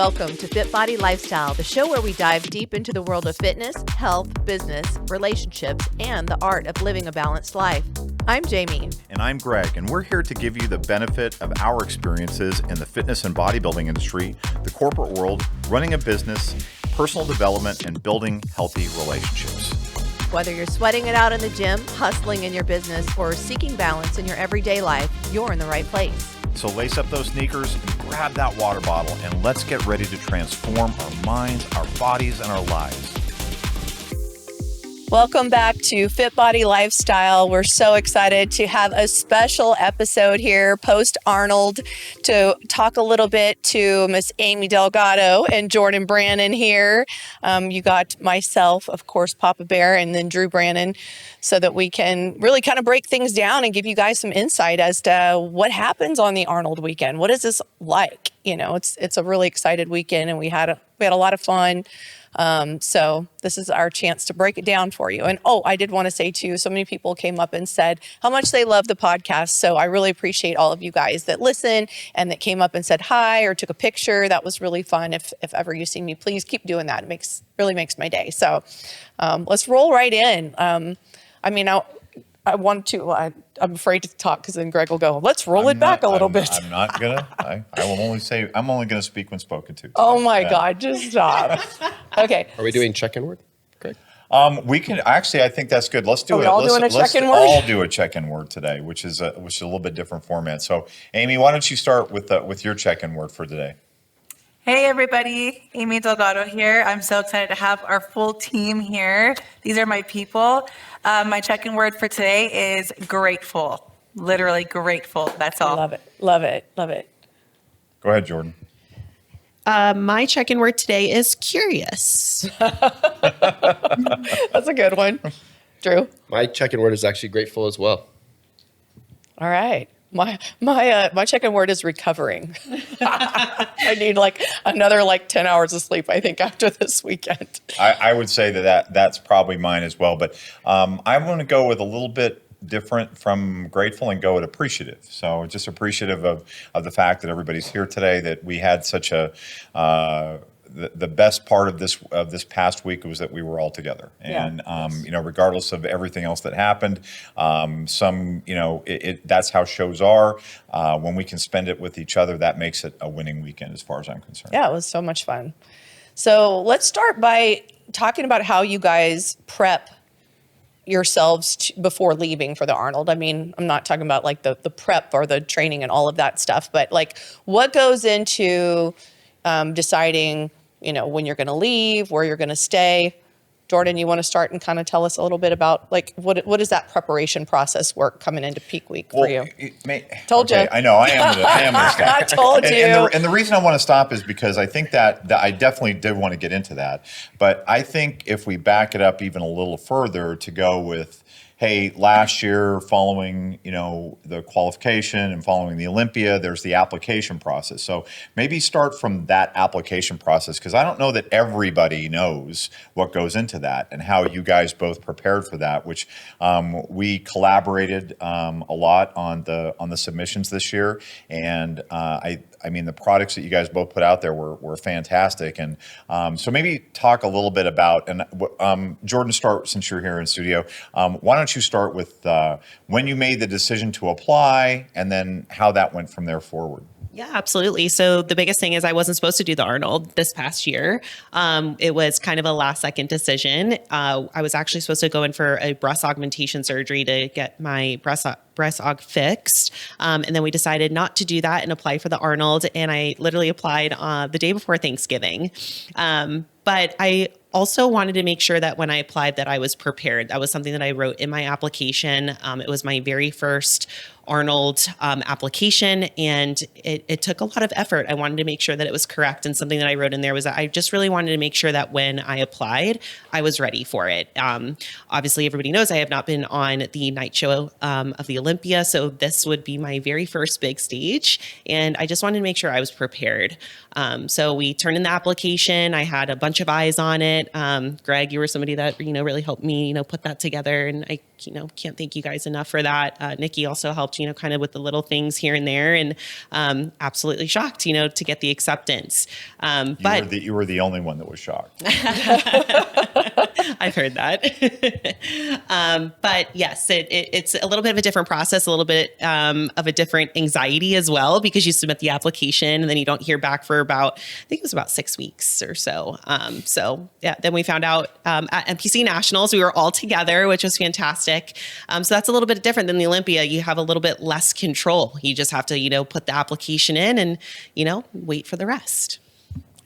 Welcome to FitBody Lifestyle, the show where we dive deep into the world of fitness, health, business, relationships, and the art of living a balanced life. I'm Jamie. And I'm Greg, and we're here to give you the benefit of our experiences in the fitness and bodybuilding industry, the corporate world, running a business, personal development, and building healthy relationships. Whether you're sweating it out in the gym, hustling in your business, or seeking balance in your everyday life, you're in the right place. So lace up those sneakers and grab that water bottle, and let's get ready to transform our minds, our bodies, and our lives. Welcome back to FitBody Lifestyle. We're so excited to have a special episode here post Arnold to talk a little bit to Miss Aimee Delgado and Jordan Brannon here. You got myself, of course, Papa Bear, and then Drew Brannon, so that we can really kind of break things down and give you guys some insight as to what happens on the Arnold weekend. What is this like? You know, it's a really excited weekend, and we had a lot of fun. So this is our chance to break it down for you. And I did want to say too, so many people came up and said how much they love the podcast. So I really appreciate all of you guys that listen and that came up and said hi or took a picture. That was really fun. If ever you see me, please keep doing that. It really makes my day. So, let's roll right in. I want to, I'm afraid to talk because then Greg will go, let's roll it back a little bit. I'm not gonna, I will only say, I'm only gonna speak when spoken to. Oh my God, just stop. Okay. Are we doing check-in word, Greg? We can actually, I think that's good. Let's do it. Let's all do a check-in word today, which is a little bit different format. So Aimee, why don't you start with your check-in word for today? Hey everybody, Aimee Delgado here. I'm so excited to have our full team here. These are my people. My check-in word for today is grateful. Literally grateful. That's all. Love it. Love it. Love it. Go ahead, Jordan. My check-in word today is curious. That's a good one. Drew? My check-in word is actually grateful as well. All right. My check-in word is recovering. I need another 10 hours of sleep, I think, after this weekend. I would say that's probably mine as well. But I want to go with a little bit different from grateful and go with appreciative. So just appreciative of the fact that everybody's here today, that we had such a the best part of this past week was that we were all together, and regardless of everything else that happened, that's how shows are. When we can spend it with each other, that makes it a winning weekend, as far as I'm concerned. Yeah, it was so much fun. So let's start by talking about how you guys prep yourselves before leaving for the Arnold. I mean, I'm not talking about the prep or the training and all of that stuff, but what goes into deciding, when you're going to leave, where you're going to stay. Jordan, you want to start and kind of tell us a little bit about what does that preparation process work coming into peak week for you? Told you. I know. I am going to stop. I told you. And the reason I want to stop is because I think that I definitely did want to get into that. But I think if we back it up even a little further to go with, hey, last year following, the qualification and following the Olympia, there's the application process. So maybe start from that application process, because I don't know that everybody knows what goes into that and how you guys both prepared for that, which we collaborated a lot on the submissions this year. And I mean, the products that you guys both put out there were fantastic. And so maybe talk a little bit about, and Jordan, start, since you're here in studio, why don't you start with when you made the decision to apply and then how that went from there forward? Yeah, absolutely. So the biggest thing is I wasn't supposed to do the Arnold this past year. It was kind of a last second decision. I was actually supposed to go in for a breast augmentation surgery to get my breast aug fixed. And then we decided not to do that and apply for the Arnold. And I literally applied the day before Thanksgiving. But I also wanted to make sure that when I applied that I was prepared. That was something that I wrote in my application. It was my very first Arnold application, and it took a lot of effort. I wanted to make sure that it was correct, and something that I wrote in there was that I just really wanted to make sure that when I applied, I was ready for it. Obviously, everybody knows I have not been on the night show of the Olympia, so this would be my very first big stage, and I just wanted to make sure I was prepared. So we turned in the application. I had a bunch of eyes on it. Greg, you were somebody that really helped me put that together, and I can't thank you guys enough for that. Nikki also helped kind of with the little things here and there, and absolutely shocked, to get the acceptance. But You were the only one that was shocked. I've heard that. But yes, it's a little bit of a different process, a little bit of a different anxiety as well, because you submit the application and then you don't hear back for about, I think it was about 6 weeks or so. So yeah, then we found out at NPC Nationals, we were all together, which was fantastic. So that's a little bit different than the Olympia. You have a little bit less control. You just have to, put the application in and, wait for the rest.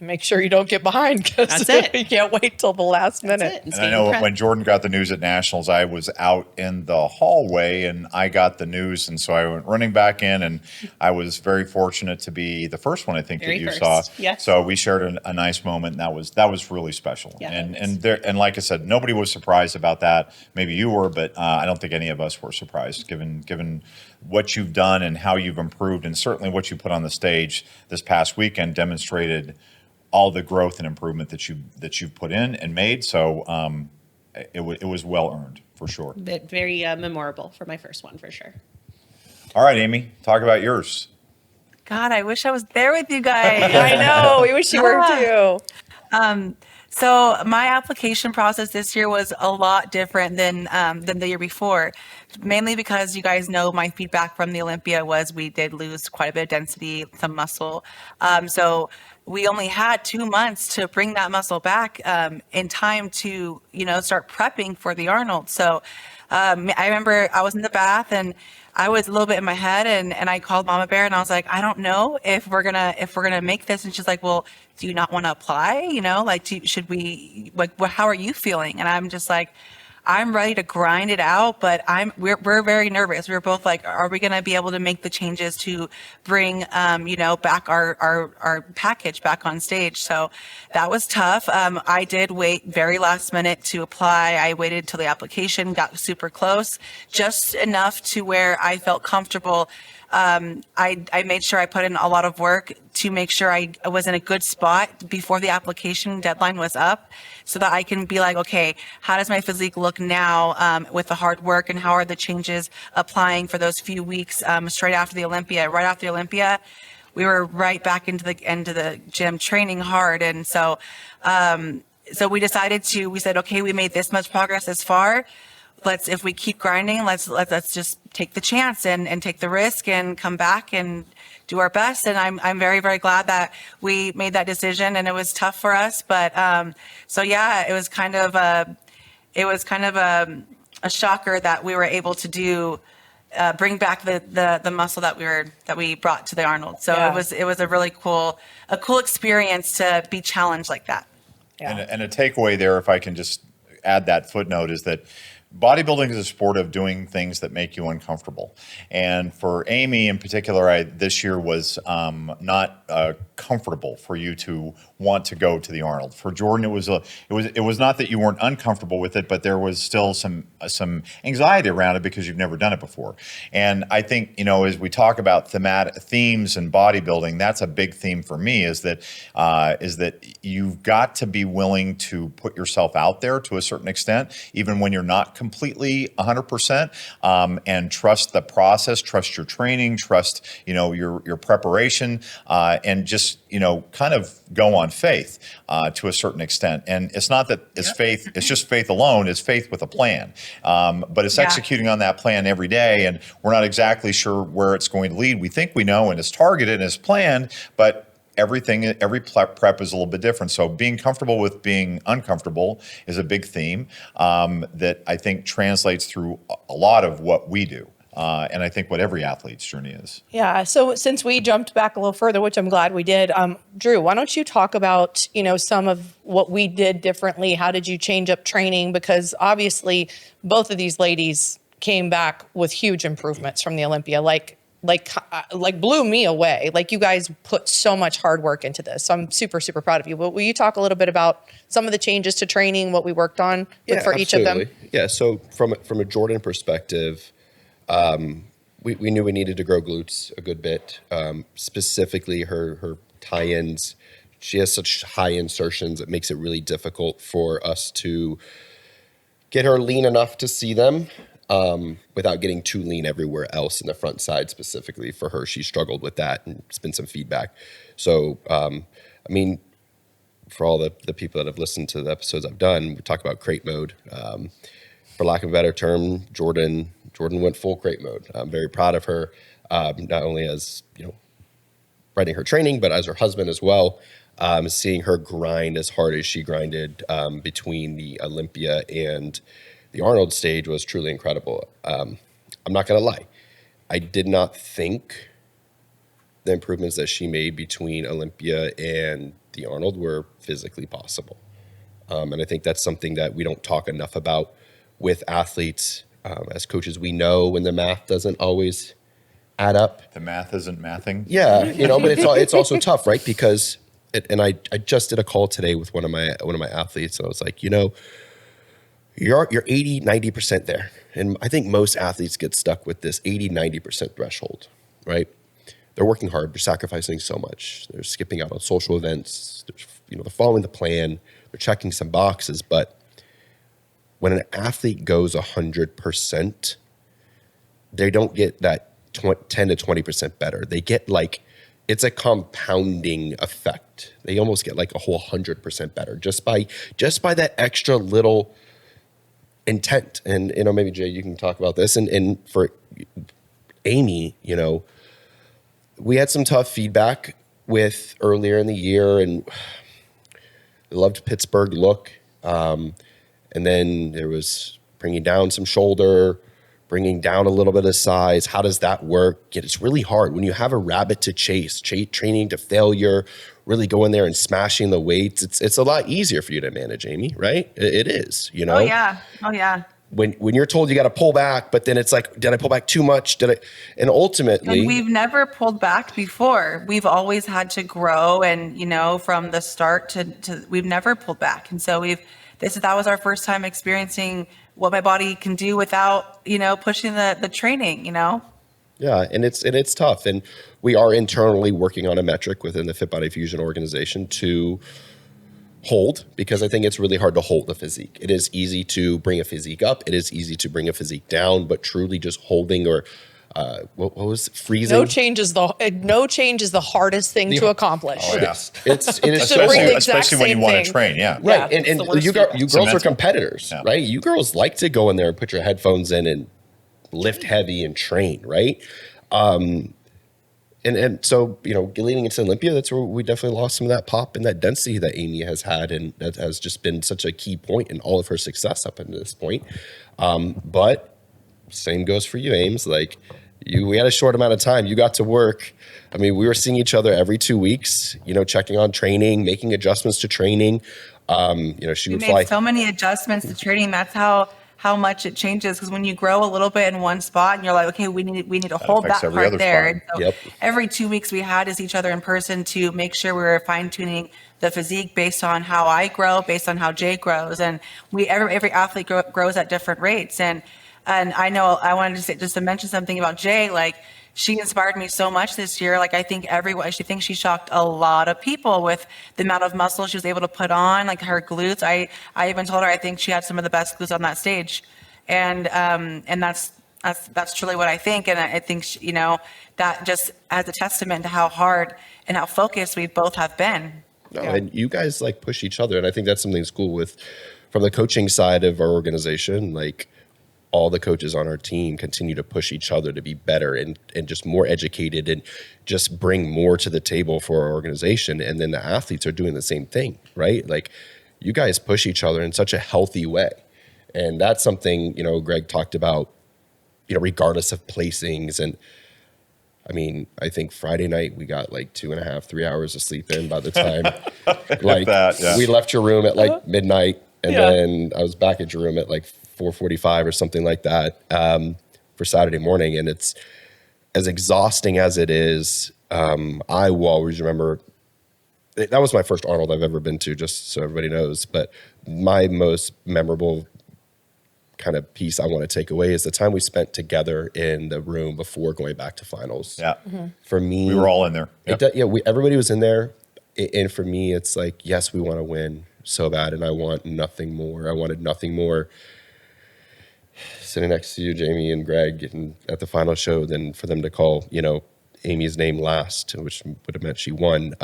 Make sure you don't get behind, because That's it. you can't wait till the last minute. And And I know when Jordan got the news at Nationals, I was out in the hallway and I got the news. And so I went running back in, and I was very fortunate to be the first one, I think, Very that you first. saw. Yes. So we shared a nice moment, and that was really special. Yeah, And like I said, nobody was surprised about that. Maybe you were, but I don't think any of us were surprised, given what you've done and how you've improved, and certainly what you put on the stage this past weekend demonstrated all the growth and improvement that you've put in and made. So it was well earned, for sure. But very memorable for my first one, for sure. All right, Aimee, talk about yours. God, I wish I was there with you guys. I know. We wish you were too. So my application process this year was a lot different than the year before, mainly because you guys know my feedback from the Olympia was we did lose quite a bit of density, some muscle. So we only had 2 months to bring that muscle back in time to, start prepping for the Arnold. So I remember I was in the bath and I was a little bit in my head, and I called Mama Bear and I was like, I don't know if we're gonna make this. And she's like, well, do you not want to apply? Should we, how are you feeling? And I'm just like, I'm ready to grind it out, but we're very nervous. We were both like, are we going to be able to make the changes to bring, back our package back on stage? So that was tough. I did wait very last minute to apply. I waited till the application got super close, just enough to where I felt comfortable. I made sure I put in a lot of work to make sure I was in a good spot before the application deadline was up, so that I can be like, okay, how does my physique look now with the hard work, and how are the changes applying for those few weeks straight after the Olympia? Right after the Olympia, we were right back into the gym training hard. And so we said, okay, we made this much progress this far. If we keep grinding, let's just take the chance and take the risk and come back and do our best. And I'm very, very glad that we made that decision, and it was tough for us. But it was kind of a shocker that we were able to bring back the muscle that we brought to the Arnold. So Yeah. it was a really cool experience to be challenged like that. Yeah. And a takeaway there, if I can just add that footnote, is that bodybuilding is a sport of doing things that make you uncomfortable. And for Aimee in particular, this year was not comfortable for you to want to go to the Arnold. For Jordan, it was not that you weren't uncomfortable with it, but there was still some anxiety around it because you've never done it before. And I think, as we talk about themes in bodybuilding, that's a big theme for me, is that you've got to be willing to put yourself out there to a certain extent, even when you're not completely 100%, and trust the process, trust your training, trust your preparation, and just kind of go on faith to a certain extent. And it's not that it's faith; it's just faith alone. It's faith with a plan, but it's executing on that plan every day. And we're not exactly sure where it's going to lead. We think we know, and it's targeted and it's planned, but every prep is a little bit different. So being comfortable with being uncomfortable is a big theme that I think translates through a lot of what we do. And I think what every athlete's journey is. Yeah. So since we jumped back a little further, which I'm glad we did, Drew, why don't you talk about, some of what we did differently? How did you change up training? Because obviously both of these ladies came back with huge improvements from the Olympia, like blew me away. Like, you guys put so much hard work into this. So I'm super, super proud of you. But will you talk a little bit about some of the changes to training, what we worked on for each of them? Yeah. So from a Jordan perspective, we knew we needed to grow glutes a good bit. Specifically her tie-ins. She has such high insertions, it makes it really difficult for us to get her lean enough to see them. without getting too lean everywhere else in the front side specifically. For her, she struggled with that, and it's been some feedback. So, I mean, for all the people that have listened to the episodes I've done, we talk about crate mode. For lack of a better term, Jordan went full crate mode. I'm very proud of her, not only as, writing her training, but as her husband as well. Seeing her grind as hard as she grinded between the Olympia and the Arnold stage was truly incredible. I'm not going to lie. I did not think the improvements that she made between Olympia and the Arnold were physically possible. And I think that's something that we don't talk enough about with athletes. As coaches, we know when the math doesn't always add up. The math isn't mathing. Yeah, but it's also tough, right? Because I just did a call today with one of my athletes, and I was like, you're 80, 90% there. And I think most athletes get stuck with this 80, 90% threshold, right? They're working hard, they're sacrificing so much. They're skipping out on social events, they're following the plan, they're checking some boxes. But when an athlete goes 100%, they don't get that 10 to 20% better. They get it's a compounding effect. They almost get a whole 100% better just by that extra little intent. And, maybe Jay, you can talk about this. And for Aimee, we had some tough feedback with earlier in the year, and I loved Pittsburgh look. And then there was bringing down some shoulder, bringing down a little bit of size. How does that work? It's really hard when you have a rabbit to chase, training to failure, really going there and smashing the weights. It's a lot easier for you to manage, Aimee, right? It is, Oh yeah. When you're told you got to pull back, but then it's like, did I pull back too much? And ultimately, and we've never pulled back before. We've always had to grow, and from the start to we've never pulled back. And so that was our first time experiencing what my body can do without, pushing the training, Yeah, and it's tough. And we are internally working on a metric within the FitBody Fusion organization to hold, because I think it's really hard to hold the physique. It is easy to bring a physique up. It is easy to bring a physique down, but truly just holding or what was it? Freezing? No change is the hardest thing to accomplish. Oh, yeah. It is To bring the exact especially when you same want thing. to train. Yeah. right. Yeah, And it's the worst you feedback. girls are competitors, Yeah. right? You girls like to go in there and put your headphones in and lift heavy and train, right? And so, leading into Olympia, that's where we definitely lost some of that pop and that density that Aimee has had, and that has just been such a key point in all of her success up until this point. But same goes for you, Ames. We had a short amount of time. You got to work. I mean, we were seeing each other every 2 weeks, checking on training, making adjustments to training. She We would fly. made so many adjustments to training. That's how much it changes, because when you grow a little bit in one spot and you're like, okay, we need to hold that affects every part other there. spot. And so Yep. every 2 weeks we had to see each other in person to make sure we were fine tuning the physique based on how I grow, based on how Jay grows, and every athlete grows at different rates. And I know I wanted to say, just to mention something about Jay, she inspired me so much this year. I think she thinks she shocked a lot of people with the amount of muscle she was able to put on, her glutes. I even told her I think she had some of the best glutes on that stage. And that's truly what I think. And I think, that just as a testament to how hard and how focused we both have been. No, and you guys push each other. And I think that's something that's cool from the coaching side of our organization. All the coaches on our team continue to push each other to be better and just more educated and just bring more to the table for our organization. And then the athletes are doing the same thing, right? You guys push each other in such a healthy way. And that's something, Greg talked about, regardless of placings. And I mean, I think Friday night we got 2.5, 3 hours of sleep in by the time we left your room at midnight. And then I was back at your room at 4:45 or something like that for Saturday morning. And it's as exhausting as it is. I will always remember that was my first Arnold I've ever been to, just so everybody knows. But my most memorable kind of piece I want to take away is the time we spent together in the room before going back to finals. Yeah. Mm-hmm. For me, We were all in there. Yep. Everybody was in there. And for me, it's yes, we want to win so bad. And I want nothing more. I wanted nothing more. sitting next to you, Jamie and Greg, and at the final show, then for them to call, Aimee's name last, which would have meant she won.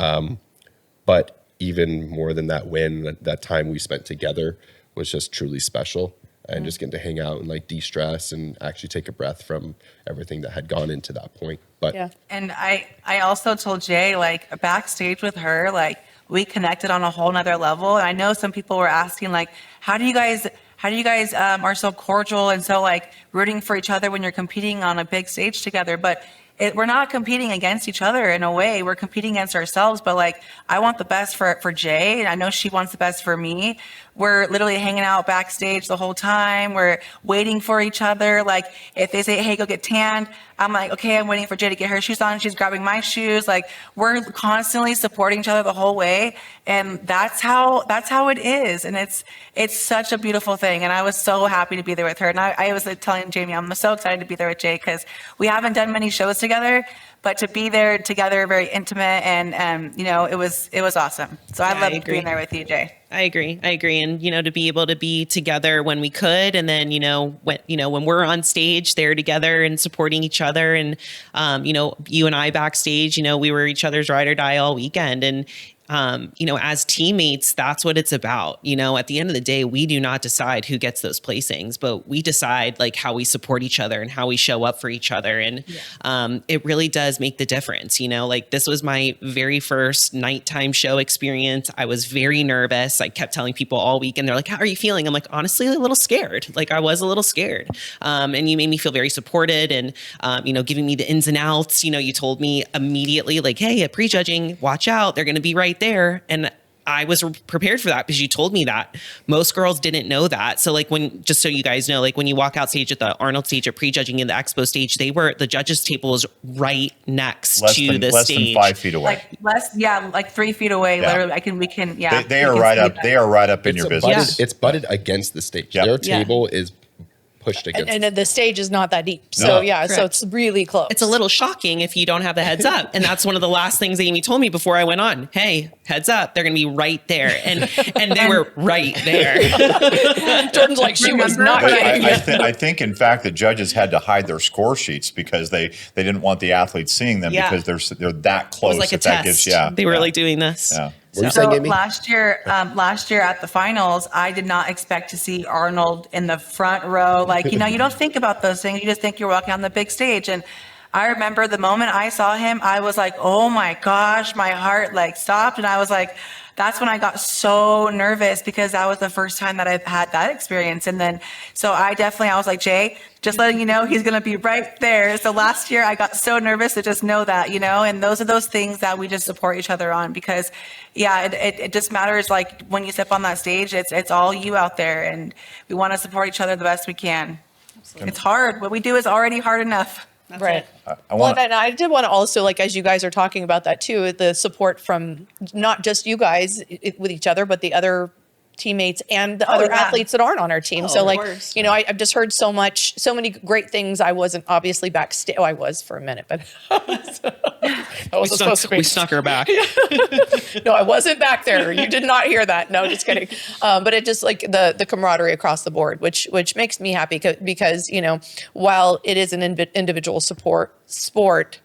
But even more than that win, that time we spent together was just truly special. And just getting to hang out and like de-stress and actually take a breath from everything that had gone into that point. But Yeah. And I also told Jay, like backstage with her, like we connected on a whole nother level. And I know some people were asking, like, how do you guys are so cordial and so like rooting for each other when you're competing on a big stage together? But we're not competing against each other in a way. We're competing against ourselves. But like, I want the best for Jay, and I know she wants the best for me. We're literally hanging out backstage the whole time. We're waiting for each other. Like, if they say, hey, go get tanned, I'm like, okay, I'm waiting for Jay to get her shoes on. She's grabbing my shoes. Like, we're constantly supporting each other the whole way. And that's how it is. And it's such a beautiful thing. And I was so happy to be there with her. And I was telling Jamie, I'm so excited to be there with Jay because we haven't done many shows together, but to be there together, very intimate, and it was awesome. So I loved being there with you, Jay. I agree. And, to be able to be together when we could. And then, when we're on stage, they're together and supporting each other. And, you and I backstage, we were each other's ride or die all weekend. And, as teammates, that's what it's about. At the end of the day, we do not decide who gets those placings, but we decide like how we support each other and how we show up for each other. And it really does make the difference. Like this was my very first nighttime show experience. I was very nervous. I kept telling people all week and they're like, how are you feeling? I'm like, honestly, a little scared. Like I was a little scared. And you made me feel very supported and, giving me the ins and outs. You told me immediately like, hey, at prejudging, watch out. They're going to be right there. And I was prepared for that because you told me that. Most girls didn't know that. So like just so you guys know, like when you walk out stage at the Arnold stage at prejudging in the expo stage, the judges table was right next to the less stage. than 5 feet away. Like 3 feet away. Yeah. Literally, we can. They are right up. They are right up in your business. It's butted against the stage. Yep. Their table is pushed against And the stage is not that deep. So No. yeah, so it's really close. It's a little shocking if you don't have the heads up. And that's one of the last things Aimee told me before I went on. Hey, heads up, they're going to be right there. And they were right there. Jordan's like, she was not But kidding. I think, in fact, the judges had to hide their score sheets because they didn't want the athletes seeing them because they're that It close. was like a that test. gives, They were like doing this. Yeah. What were you So saying, Aimee? last year at the finals, I did not expect to see Arnold in the front row. Like, you don't think about those things. You just think you're walking on the big stage. And I remember the moment I saw him, I was like, oh my gosh, my heart like stopped. And I was like, that's when I got so nervous because that was the first time that I've had that experience. And then, so I was like, Jay, just letting you know, he's going to be right there. So last year I got so nervous to just know that, and those are those things that we just support each other on because it just matters. Like when you step on that stage, it's all you out there and we want to support each other the best we can. Absolutely. It's hard. What we do is already hard enough. That's Right. it. And I did want to also, like, as you guys are talking about that too, the support from not just you guys with each other, but the other teammates and the other athletes that aren't on our team. So like, course. I've just heard so many great things. I wasn't obviously backstage. Oh, I was for a minute, but I wasn't supposed to be. We snuck her back. No, I wasn't back there. You did not hear that. No, just kidding. But it just like the camaraderie across the board, which makes me happy because, while it is an individual sport,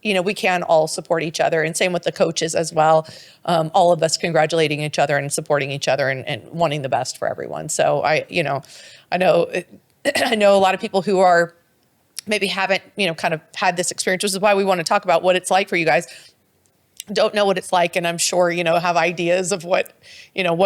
we can all support each other, and same with the coaches as well. All of us congratulating each other and supporting each other and wanting the best for everyone. So I know a lot of people who are maybe haven't, kind of had this experience, which is why we want to talk about what it's like for you guys. Don't know what it's like, and I'm sure, have ideas of what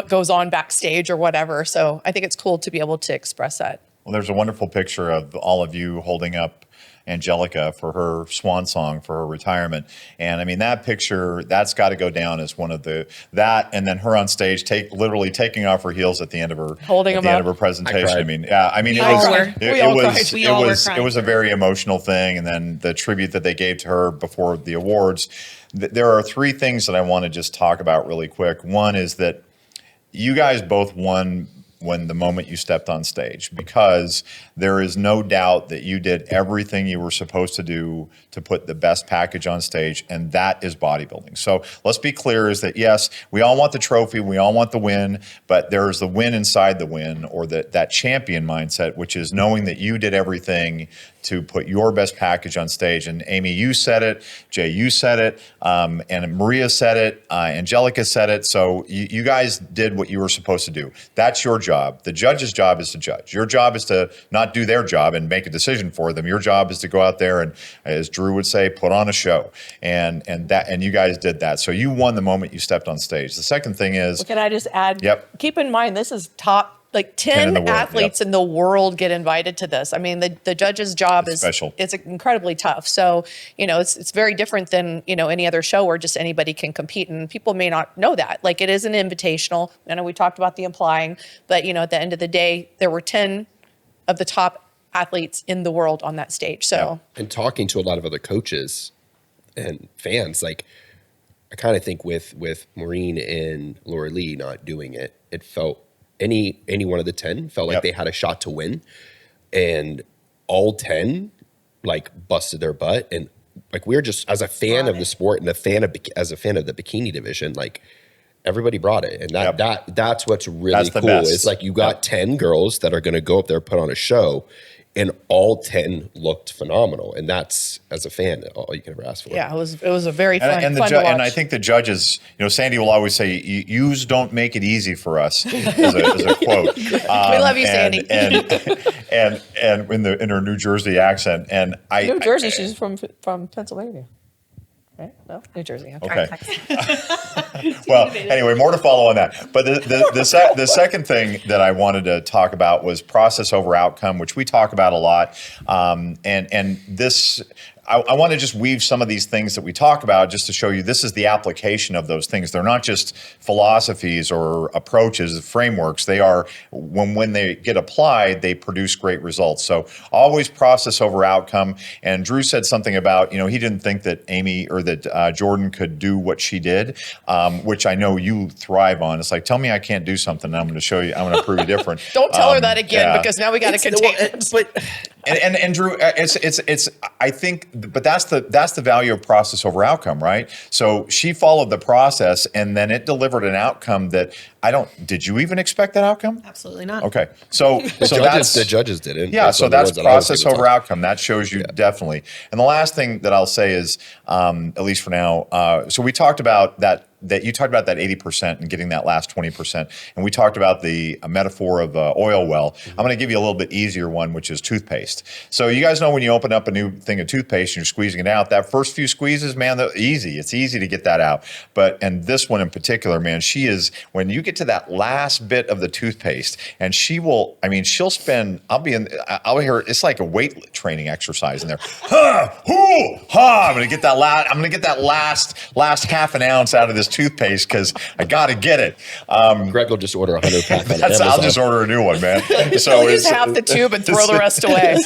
goes on backstage or whatever. So I think it's cool to be able to express that. Well, there's a wonderful picture of all of you holding up Angelica for her swan song for her retirement. And I mean, that picture, that's got to go down as one of that, and then her on stage literally taking off her heels at the end of her presentation. It was a very emotional thing. And then the tribute that they gave to her before the awards. There are 3 things that I want to just talk about really quick. One is that you guys both won when the moment you stepped on stage, because there is no doubt that you did everything you were supposed to do to put the best package on stage, and that is bodybuilding. So let's be clear, is that yes, we all want the trophy, we all want the win, but there's the win inside the win, or that champion mindset, which is knowing that you did everything to put your best package on stage. And Aimee, you said it, Jay, you said it, and Maria said it, Angelica said it. So you guys did what you were supposed to do. That's your job. The judge's job is to judge. Your job is to not do their job and make a decision for them. Your job is to go out there and, as Drew would say, put on a show. And you guys did that. So you won the moment you stepped on stage. The second thing is, Can I just add? Yep. Keep in mind, this is top. Like 10 in 10 the world, athletes yep. in the world get invited to this. I mean, the judge's job is special. It's incredibly tough. So, it's very different than, any other show where just anybody can compete. And people may not know that. Like, it is an invitational. I know we talked about the implying, but, at the end of the day, there were 10 of the top athletes in the world on that stage. So, And talking to a lot of other coaches and fans, like, I kind of think with Maureen and Laura Lee not doing it, it felt any one of the 10 felt like Yep. they had a shot to win, and all 10 like busted their butt. And like, we're just, as a fan of the sport and as a fan of the bikini division, like, everybody brought it. And that's what's really That's the cool. best. It's like, you got 10 girls that are going to go up there, put on a show, and all 10 looked phenomenal. And that's, as a fan, all you can ever ask for. yeah, it was a very fun, and fun to watch. and I think the judges, Sandy will always say, "Yous don't make it easy for us," as a quote. We love you, Sandy. And in her New Jersey accent, and New Jersey, she's from Pennsylvania. Right? No, New Jersey. Okay. Well, anyway, more to follow on that. But the second thing that I wanted to talk about was process over outcome, which we talk about a lot. And this, I want to just weave some of these things that we talk about just to show you this is the application of those things. They're not just philosophies or approaches, frameworks. They are, when they get applied, they produce great results. So always process over outcome. And Drew said something about, he didn't think that Aimee or that Jordan could do what she did, which I know you thrive on. It's like, tell me I can't do something, and I'm going to show you, I'm going to prove you different. Don't tell her that again, because now we got to contain it. But And Drew, it's I think, but that's the value of process over outcome, right? So she followed the process, and then it delivered an outcome that did you even expect that outcome? Absolutely not. Okay. So the judges didn't. Yeah, so that's the ones that I was process able to over talk. outcome. That shows you definitely. And the last thing that I'll say is, at least for now, so we talked about that you talked about that 80% and getting that last 20%. And we talked about the metaphor of oil well. I'm going to give you a little bit easier one, which is toothpaste. So you guys know when you open up a new thing of toothpaste and you're squeezing it out, that first few squeezes, man, easy. It's easy to get that out. And this one in particular, man, she is, when you get to that last bit of the toothpaste, and she'll spend, I'll hear, it's like a weight training exercise in there. I'm going to get that last half an ounce out of this toothpaste because I got to get it. Greg will just order 100 pack on Amazon. I'll just order a new one, man. So We'll use half the tube and throw the rest away.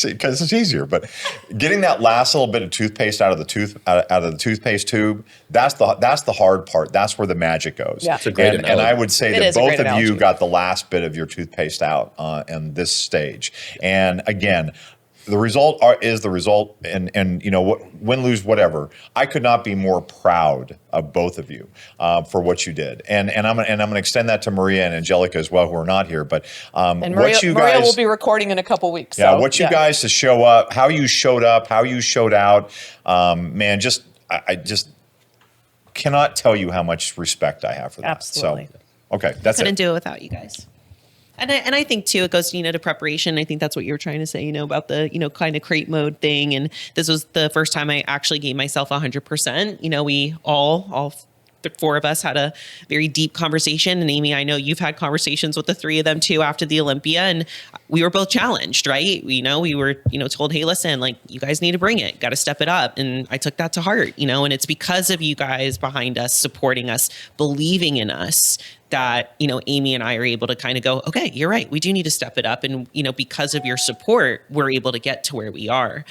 Because it's easier. But getting that last little bit of toothpaste out of the toothpaste tube, that's the hard part. That's where the magic goes. Yeah. It's a great analogy. And I would say It that is a both great of you analogy. got the last bit of your toothpaste out on this stage. And again, the result is the result, and win, lose, whatever. I could not be more proud of both of you for what you did, and I'm going to extend that to Maria and Angelica as well, who are not here. But And what you guys Maria will be recording in a couple weeks. yeah, so, what you guys to show up, how you showed up, how you showed out, man. I just cannot tell you how much respect I have for that. Absolutely. So, okay, that's Couldn't it. do it without you guys. And I think too, it goes to preparation. I think that's what you were trying to say, about the kind of crate mode thing. And this was the first time I actually gave myself 100%. We all the four of us had a very deep conversation. And Aimee, I know you've had conversations with the three of them too after the Olympia, and we were both challenged, right? We were told, hey, listen, like, you guys need to bring it, got to step it up. And I took that to heart, and it's because of you guys behind us, supporting us, believing in us, that, Aimee and I are able to kind of go, okay, you're right, we do need to step it up. And, because of your support, we're able to get to where we are.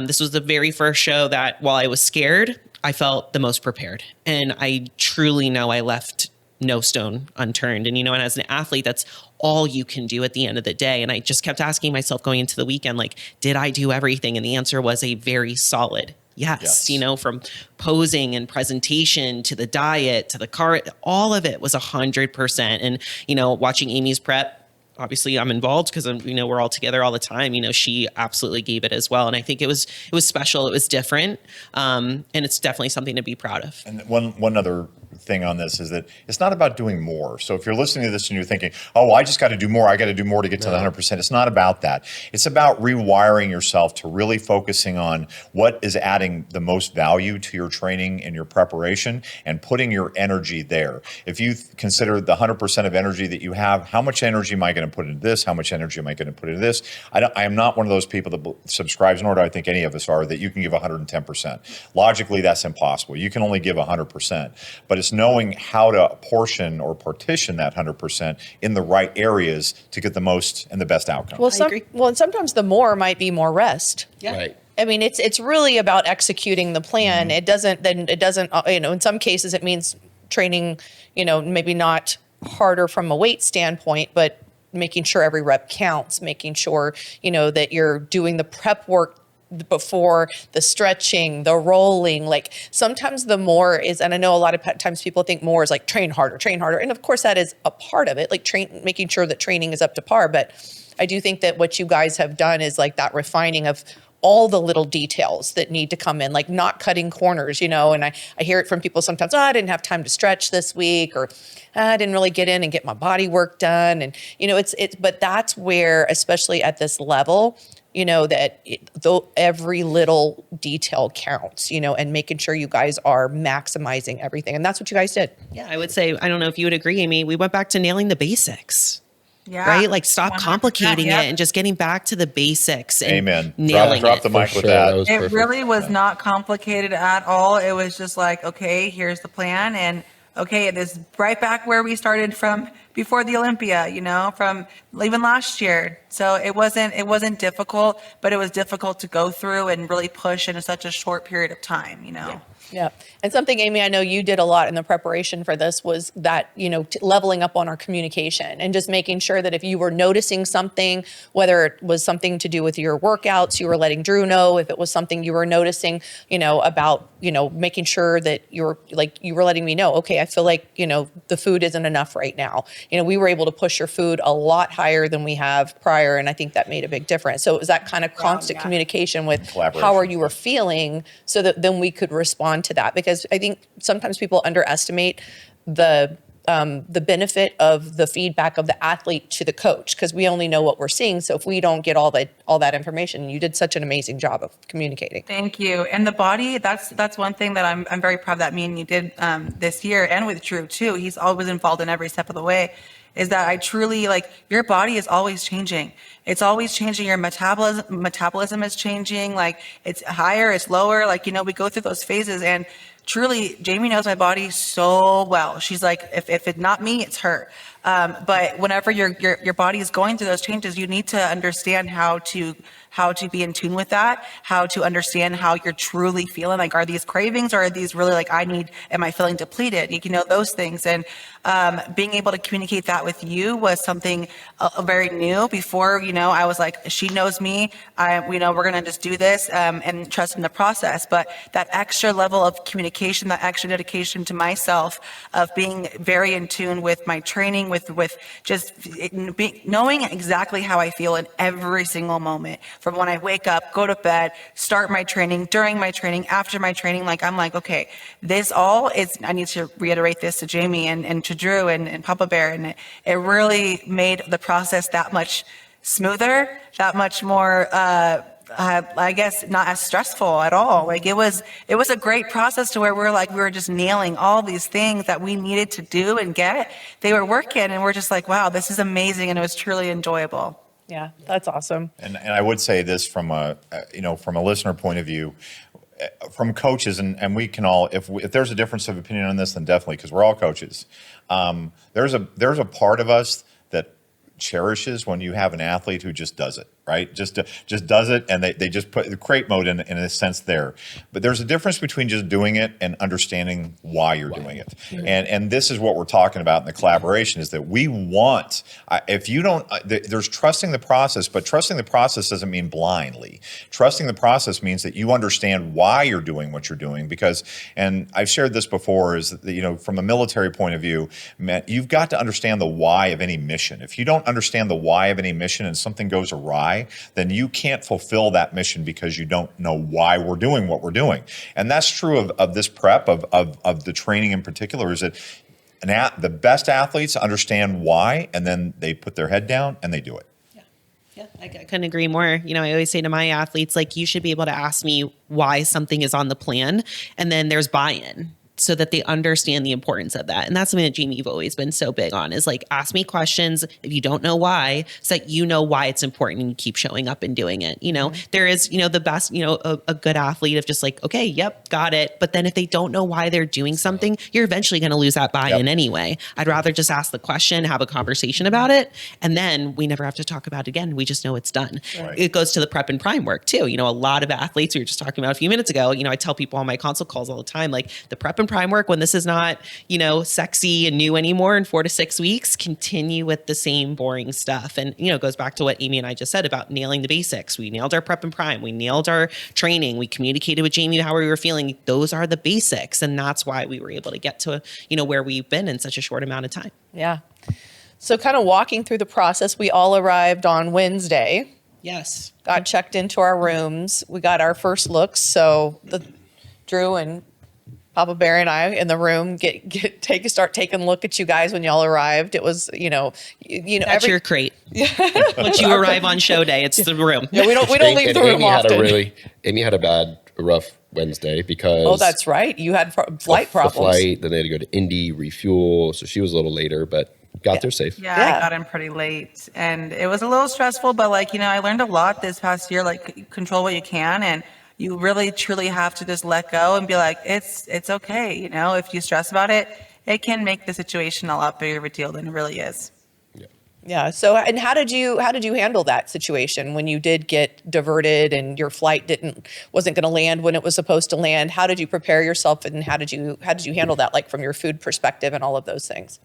This was the very first show that, while I was scared, I felt the most prepared. And I truly know I left no stone unturned. And, and as an athlete, that's all you can do at the end of the day. And I just kept asking myself going into the weekend, like, did I do everything? And the answer was a very solid yes. From posing and presentation to the diet to the car, all of it was 100%. And, watching Aimee's prep, obviously I'm involved because we're all together all the time. She absolutely gave it as well. And I think it was special. It was different. And it's definitely something to be proud of. And one other thing on this is that it's not about doing more. So if you're listening to this and you're thinking, oh, I just got to do more. I got to do more to get to the 100%. It's not about that. It's about rewiring yourself to really focusing on what is adding the most value to your training and your preparation and putting your energy there. If you consider the 100% of energy that you have, how much energy am I going to put into this? How much energy am I going to put into this? I am not one of those people that subscribes, nor do I think any of us are, that you can give 110%. Logically, that's impossible. You can only give 100%. But it's knowing how to portion or partition that 100% in the right areas to get the most and the best outcome. And sometimes the more might be more rest. Yeah. Right. I mean, it's really about executing the plan. It doesn't, in some cases it means training, maybe not harder from a weight standpoint, but making sure every rep counts, making sure, that you're doing the prep work before the stretching, the rolling. Like sometimes the more is, and I know a lot of times people think more is like train harder. And of course that is a part of it, like making sure that training is up to par. But I do think that what you guys have done is like that refining of all the little details that need to come in, like not cutting corners, and I hear it from people sometimes, I didn't have time to stretch this week, or I didn't really get in and get my body work done. And, but that's where, especially at this level, though every little detail counts, and making sure you guys are maximizing everything. And that's what you guys did. Yeah, I would say, I don't know if you would agree, Aimee, we went back to nailing the basics. Yeah. Right? Like stop complicating it and just getting back to the basics and Amen. nailing Drop it. the mic For with sure, that. that was It perfect. really was not complicated at all. It was just like, okay, here's the plan. And okay, it is right back where we started from before the Olympia, from even last year. So it wasn't difficult, but it was difficult to go through and really push in such a short period of time, Yeah. And something, Aimee, I know you did a lot in the preparation for this was that, leveling up on our communication and just making sure that if you were noticing something, whether it was something to do with your workouts, you were letting Drew know. If it was something you were noticing, about, making sure that you were letting me know, okay, I feel like, the food isn't enough right now. We were able to push your food a lot higher than we have prior. And I think that made a big difference. So it was that kind of constant communication with how are you were feeling so that then we could respond to that. Because I think sometimes people underestimate the benefit of the feedback of the athlete to the coach, because we only know what we're seeing. So if we don't get all that information, you did such an amazing job of communicating. Thank you. And the body, that's one thing that I'm very proud that me and you did this year, and with Drew too. He's always involved in every step of the way. Is that I truly your body is always changing. It's always changing. Your metabolism is changing. Like it's higher, it's lower. We go through those phases, and truly, Jamie knows my body so well. She's like, if it's not me, it's her. But whenever your body is going through those changes, you need to understand how to be in tune with that, how to understand how you're truly feeling. Like, are these cravings, or are these really am I feeling depleted? Those things. And being able to communicate that with you was something very new. Before, I was like, she knows me. We're going to just do this and trust in the process. But that extra level of communication, that extra dedication to myself of being very in tune with my training, with just knowing exactly how I feel in every single moment, from when I wake up, go to bed, start my training, during my training, after my training. I'm like, okay, this all is, I need to reiterate this to Jamie and to Drew and Papa Bear. And it really made the process that much smoother, that much more, I guess, not as stressful at all. It was a great process to where we were just nailing all these things that we needed to do and get. They were working, and we're just like, wow, this is amazing. And it was truly enjoyable. Yeah, that's awesome. And I would say this from a listener point of view, from coaches, and we can all, if there's a difference of opinion on this, then definitely, because we're all coaches. There's a part of us that cherishes when you have an athlete who just does it, right? Just does it, and they just put the crate mode in a sense there. But there's a difference between just doing it and understanding why you're doing it. And this is what we're talking about in the collaboration, is that we want, if you don't, there's trusting the process, but trusting the process doesn't mean blindly. Trusting the process means that you understand why you're doing what you're doing, because, and I've shared this before, is that, you know, from a military point of view, you've got to understand the why of any mission. If you don't understand the why of any mission and something goes awry, then you can't fulfill that mission because you don't know why we're doing what we're doing. And that's true of this prep, of the training in particular, is that the best athletes understand why, and then they put their head down and they do it. Yeah, I couldn't agree more. You know, I always say to my athletes, like, you should be able to ask me why something is on the plan, and then there's buy-in, so that they understand the importance of that. And that's something that Jamie, you've always been so big on, is like, ask me questions if you don't know why, so that you know why it's important and you keep showing up and doing it. You know, there is, you know, the best, you know, a good athlete of just like, okay, yep, got it. But then if they don't know why they're doing something, you're eventually going to lose that buy-in anyway. I'd rather just ask the question, have a conversation about it, and then we never have to talk about it again. We just know it's done. Right. It goes to the prep and prime work too. You know, a lot of athletes, we were just talking about a few minutes ago, you know, I tell people on my consult calls all the time, like, the prep and prime work, when this is not, you know, sexy and new anymore in 4 to 6 weeks, continue with the same boring stuff. And, you know, it goes back to what Aimee and I just said about nailing the basics. We nailed our prep and prime. We nailed our training. We communicated with Jamie how we were feeling. Those are the basics. And that's why we were able to get to, you know, where we've been in such a short amount of time. Yeah. So kind of walking through the process, we all arrived on Wednesday, Yes. got checked into our rooms. We got our first looks. So Drew and Papa Bear and I in the room start taking a look at you guys when y'all arrived. It was, you know, That's your crate. Once you arrive on show day, it's the room. Yeah, we don't leave the room often. Aimee had a rough Wednesday because. Oh, that's right. You had flight problems. The flight, then they had to go to Indy, refuel. So she was a little later, but got there safe. Yeah, I got in pretty late, and it was a little stressful, but like, you know, I learned a lot this past year, like, control what you can, and you really truly have to just let go and be like, it's okay. You know, if you stress about it, it can make the situation a lot bigger of a deal than it really is. Yeah. So, and how did you handle that situation when you did get diverted and your flight wasn't going to land when it was supposed to land? How did you prepare yourself, and how did you handle that, like, from your food perspective and all of those things?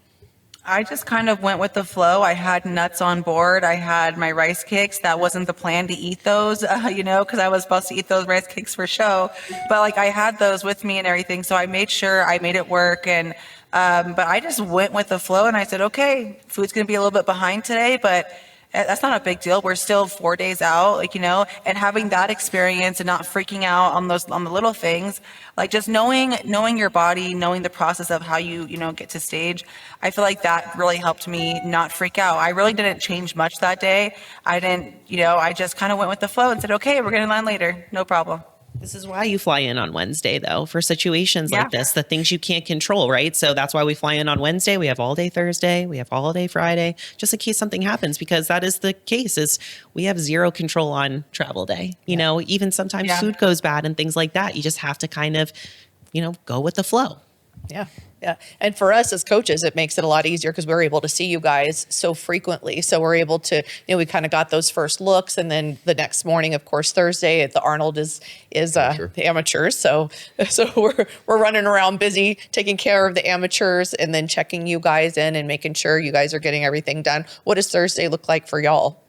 I just kind of went with the flow. I had nuts on board. I had my rice cakes. That wasn't the plan to eat those, you know, because I was supposed to eat those rice cakes for show. But like, I had those with me and everything. So I made sure I made it work. And but I just went with the flow, and I said, okay, food's going to be a little bit behind today, but that's not a big deal. We're still 4 days out, like, you know, and having that experience and not freaking out on the little things, like just knowing your body, knowing the process of how you know, get to stage. I feel like that really helped me not freak out. I really didn't change much that day. I didn't, you know, I just kind of went with the flow and said, okay, we're going to land later. No problem. This is why you fly in on Wednesday, though, for situations like this, the things you can't control, right? So that's why we fly in on Wednesday. We have all day Thursday. We have all day Friday, just in case something happens, because that is the case, is we have zero control on travel day. You know, even sometimes food goes bad and things like that. You just have to kind of, you know, go with the flow. Yeah. Yeah. And for us as coaches, it makes it a lot easier because we're able to see you guys so frequently. So we're able to, you know, we kind of got those first looks, and then the next morning, of course, Thursday at the Arnold is the amateurs. So we're running around busy taking care of the amateurs and then checking you guys in and making sure you guys are getting everything done. What does Thursday look like for y'all?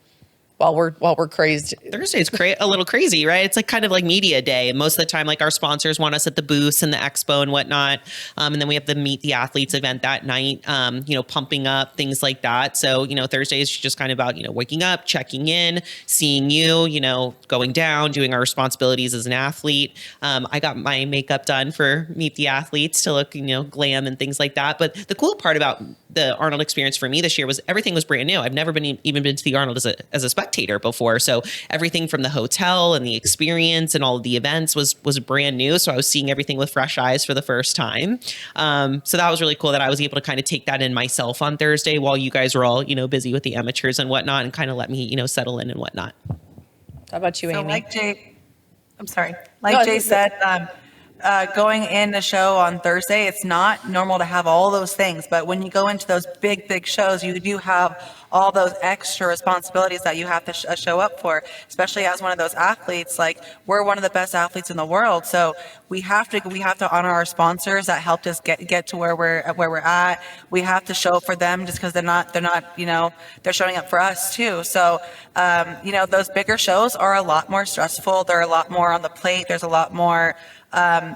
While we're crazed. Thursday's a little crazy, right? It's like kind of like media day. And most of the time, like, our sponsors want us at the booths and the expo and whatnot. And then we have the Meet the Athletes event that night, you know, pumping up, things like that. So, you know, Thursday is just kind of about, you know, waking up, checking in, seeing you know, going down, doing our responsibilities as an athlete. I got my makeup done for Meet the Athletes to look, you know, glam and things like that. But the cool part about the Arnold experience for me this year was everything was brand new. I've never even been to the Arnold as a spectator before. So everything from the hotel and the experience and all of the events was brand new. So I was seeing everything with fresh eyes for the first time. So that was really cool that I was able to kind of take that in myself on Thursday while you guys were all, you know, busy with the amateurs and whatnot, and kind of let me, you know, settle in and whatnot. How about you, So Aimee? like Jay said, going in the show on Thursday, it's not normal to have all those things. But when you go into those big shows, you do have all those extra responsibilities that you have to show up for, especially as one of those athletes. Like, we're one of the best athletes in the world, so we have to honor our sponsors that helped us get to where we're at. We have to show up for them just because they're not they're showing up for us too. So those bigger shows are a lot more stressful. They're a lot more on the plate. There's a lot more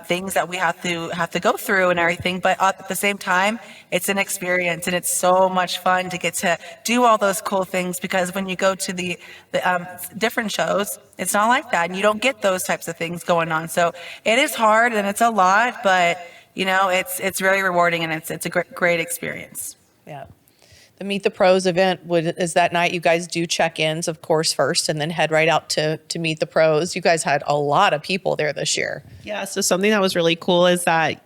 things that we have to go through and everything. But at the same time, it's an experience, and it's so much fun to get to do all those cool things, because when you go to the different shows, it's not like that, and you don't get those types of things going on. So it is hard and it's a lot, but it's very rewarding, and it's a great experience. Yeah. The Meet the Pros event is that night. You guys do check-ins, of course, first, and then head right out to meet the pros. You guys had a lot of people there this year. Yeah. So something that was really cool is that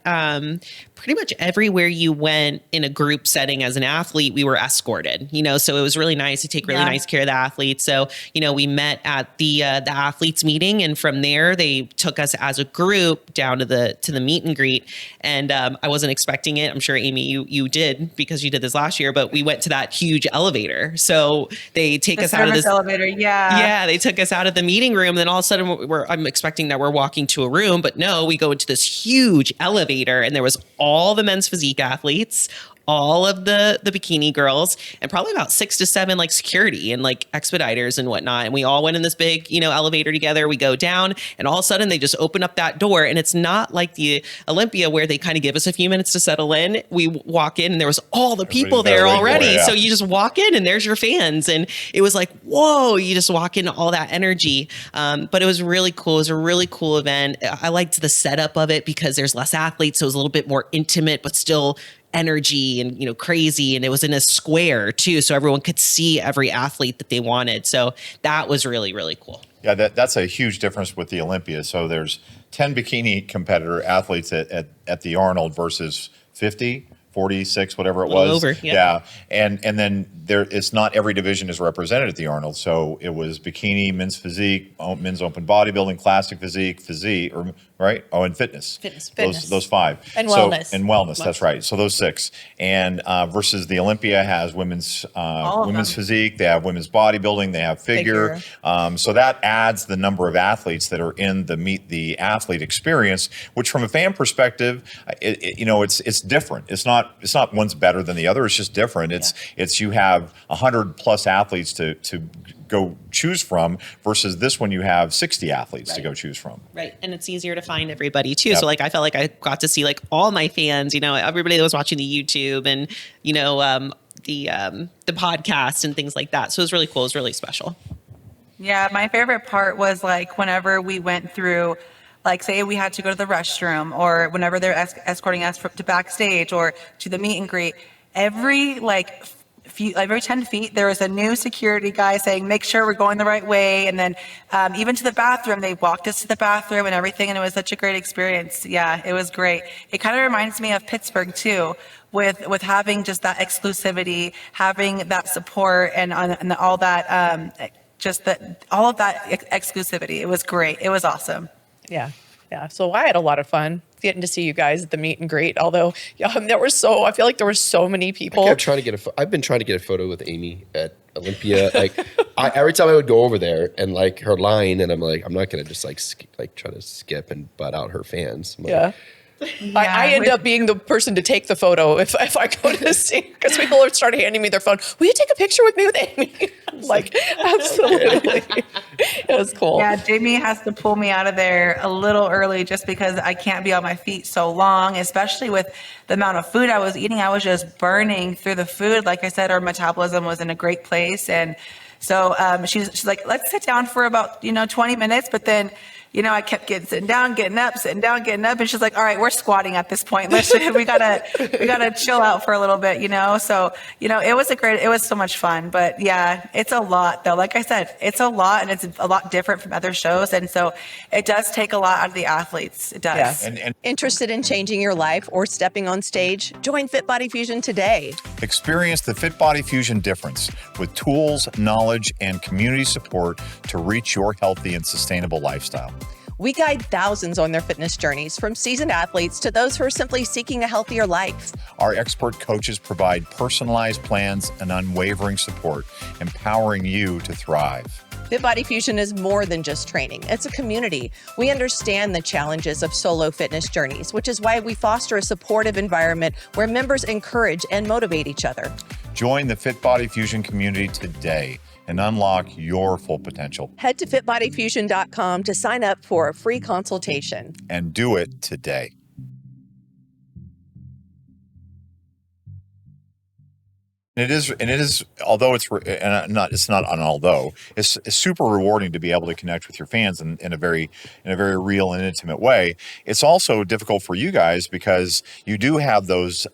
pretty much everywhere you went in a group setting as an athlete, we were escorted, so it was really nice to take really nice care of the athletes. So, we met at the athletes meeting, and from there they took us as a group down to the meet and greet. And I wasn't expecting it. I'm sure, Aimee, you did, because you did this last year, but we went to that huge elevator. So they take us out of this elevator. Yeah. They took us out of the meeting room. Then all of a sudden I'm expecting that we're walking to a room, but no, we go into this huge elevator, and there was all the men's physique athletes, all of the bikini girls, and probably about 6 to 7 like security and like expediters and whatnot. And we all went in this big, elevator together. We go down, and all of a sudden they just open up that door. And it's not like the Olympia where they kind of give us a few minutes to settle in. We walk in, and there was all the people there already. Yeah. So you just walk in, and there's your fans. And it was like, whoa, you just walk into all that energy. But it was really cool. It was a really cool event. I liked the setup of it because there's less athletes. So it was a little bit more intimate, but still energy and crazy, and it was in a square too, so everyone could see every athlete that they wanted. So that was really, really cool. Yeah, that's a huge difference with the Olympia. So there's 10 bikini competitor athletes at the Arnold versus 50, 46, whatever it was. Over, yeah. And then it's not every division is represented at the Arnold. So it was bikini, men's physique, men's open bodybuilding, classic physique, right? Oh, and fitness. Fitness. Those 5. And wellness. And wellness, that's right. So those 6. And versus the Olympia has women's physique, they have women's bodybuilding, they have figure. So that adds the number of athletes that are in the Meet the Athlete experience, which from a fan perspective, it's different. It's not one's better than the other. It's just different. It's you have 100 plus athletes to go choose from, versus this one you have 60 athletes to go choose from. Right. And it's easier to find everybody too. Yep. So like I felt like I got to see like all my fans, everybody that was watching the YouTube and the podcast and things like that. So it was really cool. It was really special. Yeah, my favorite part was like whenever we went through, like say we had to go to the restroom, or whenever they're escorting us to backstage or to the meet and greet, every 10 feet, there was a new security guy saying, make sure we're going the right way. And then even to the bathroom, they walked us to the bathroom and everything. And it was such a great experience. Yeah, it was great. It kind of reminds me of Pittsburgh too, with having just that exclusivity, having that support and all that, all of that exclusivity. It was great. It was awesome. Yeah. So I had a lot of fun getting to see you guys at the meet and greet. Although, I feel like there were so many people. I've been trying to get a photo with Aimee at Olympia. Like, every time I would go over there and like her line, and I'm like, I'm not gonna just try to skip and butt out her fans. I end up being the person to take the photo if I go to the scene, because people are starting handing me their phone. Will you take a picture with me with Aimee? I'm like, absolutely. It was cool. Yeah, Jamie has to pull me out of there a little early just because I can't be on my feet so long, especially with the amount of food I was eating. I was just burning through the food. Like I said, our metabolism was in a great place. And so she's like, let's sit down for about 20 minutes. But then I kept sitting down, getting up, and she's like, "All right, we're squatting at this point. We gotta chill out for a little bit, So it was so much fun. But yeah, it's a lot though. Like I said, it's a lot, and it's a lot different from other shows, and so it does take a lot out of the athletes. It does. Yeah. And interested in changing your life or stepping on stage? Join FitBody Fusion today. Experience the FitBody Fusion difference with tools, knowledge, and community support to reach your healthy and sustainable lifestyle. We guide thousands on their fitness journeys, from seasoned athletes to those who are simply seeking a healthier life. Our expert coaches provide personalized plans and unwavering support, empowering you to thrive. FitBody Fusion is more than just training. It's a community. We understand the challenges of solo fitness journeys, which is why we foster a supportive environment where members encourage and motivate each other. Join the FitBody Fusion community today and unlock your full potential. Head to fitbodyfusion.com to sign up for a free consultation. And do it today. And it is, although it's super rewarding to be able to connect with your fans in a very real and intimate way. It's also difficult for you guys because you do have those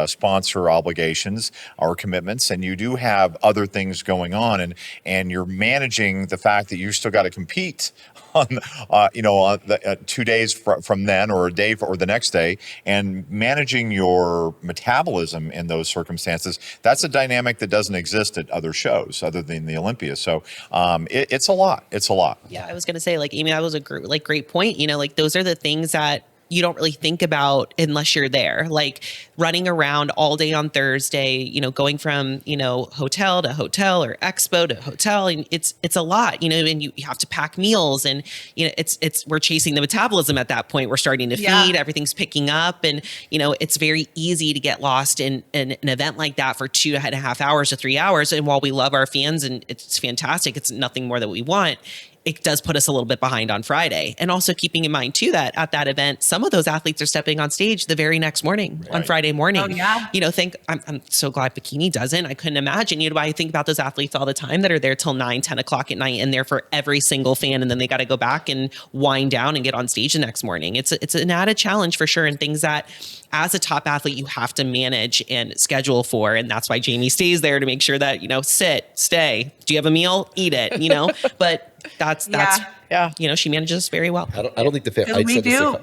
sponsor obligations or commitments, and you do have other things going on, and you're managing the fact that you still got to compete on 2 days from then, or a day or the next day, and managing your metabolism in those circumstances. That's a dynamic that doesn't exist at other shows other than the Olympia. So it's a lot. It's a lot. Yeah, I was going to say, like, Aimee, that was a great point. Those are the things that you don't really think about unless you're there, like running around all day on Thursday, going from, hotel to hotel or expo to hotel. And it's a lot, and you have to pack meals, and, we're chasing the metabolism at that point. We're starting to feed, everything's picking up. And, it's very easy to get lost in an event like that for 2.5 hours to 3 hours. And while we love our fans and it's fantastic, it's nothing more that we want, it does put us a little bit behind on Friday. And also keeping in mind too, that at that event, some of those athletes are stepping on stage the very next morning, on Friday morning. Oh, yeah. I'm so glad Bikini doesn't. I couldn't imagine. I think about those athletes all the time that are there till 9, 10 o'clock at night, and there for every single fan. And then they got to go back and wind down and get on stage the next morning. It's an added challenge for sure. And things that as a top athlete, you have to manage and schedule for. And that's why Jamie stays there to make sure that, sit, stay. Do you have a meal? Eat it, but that's she manages very well. I don't think the fan.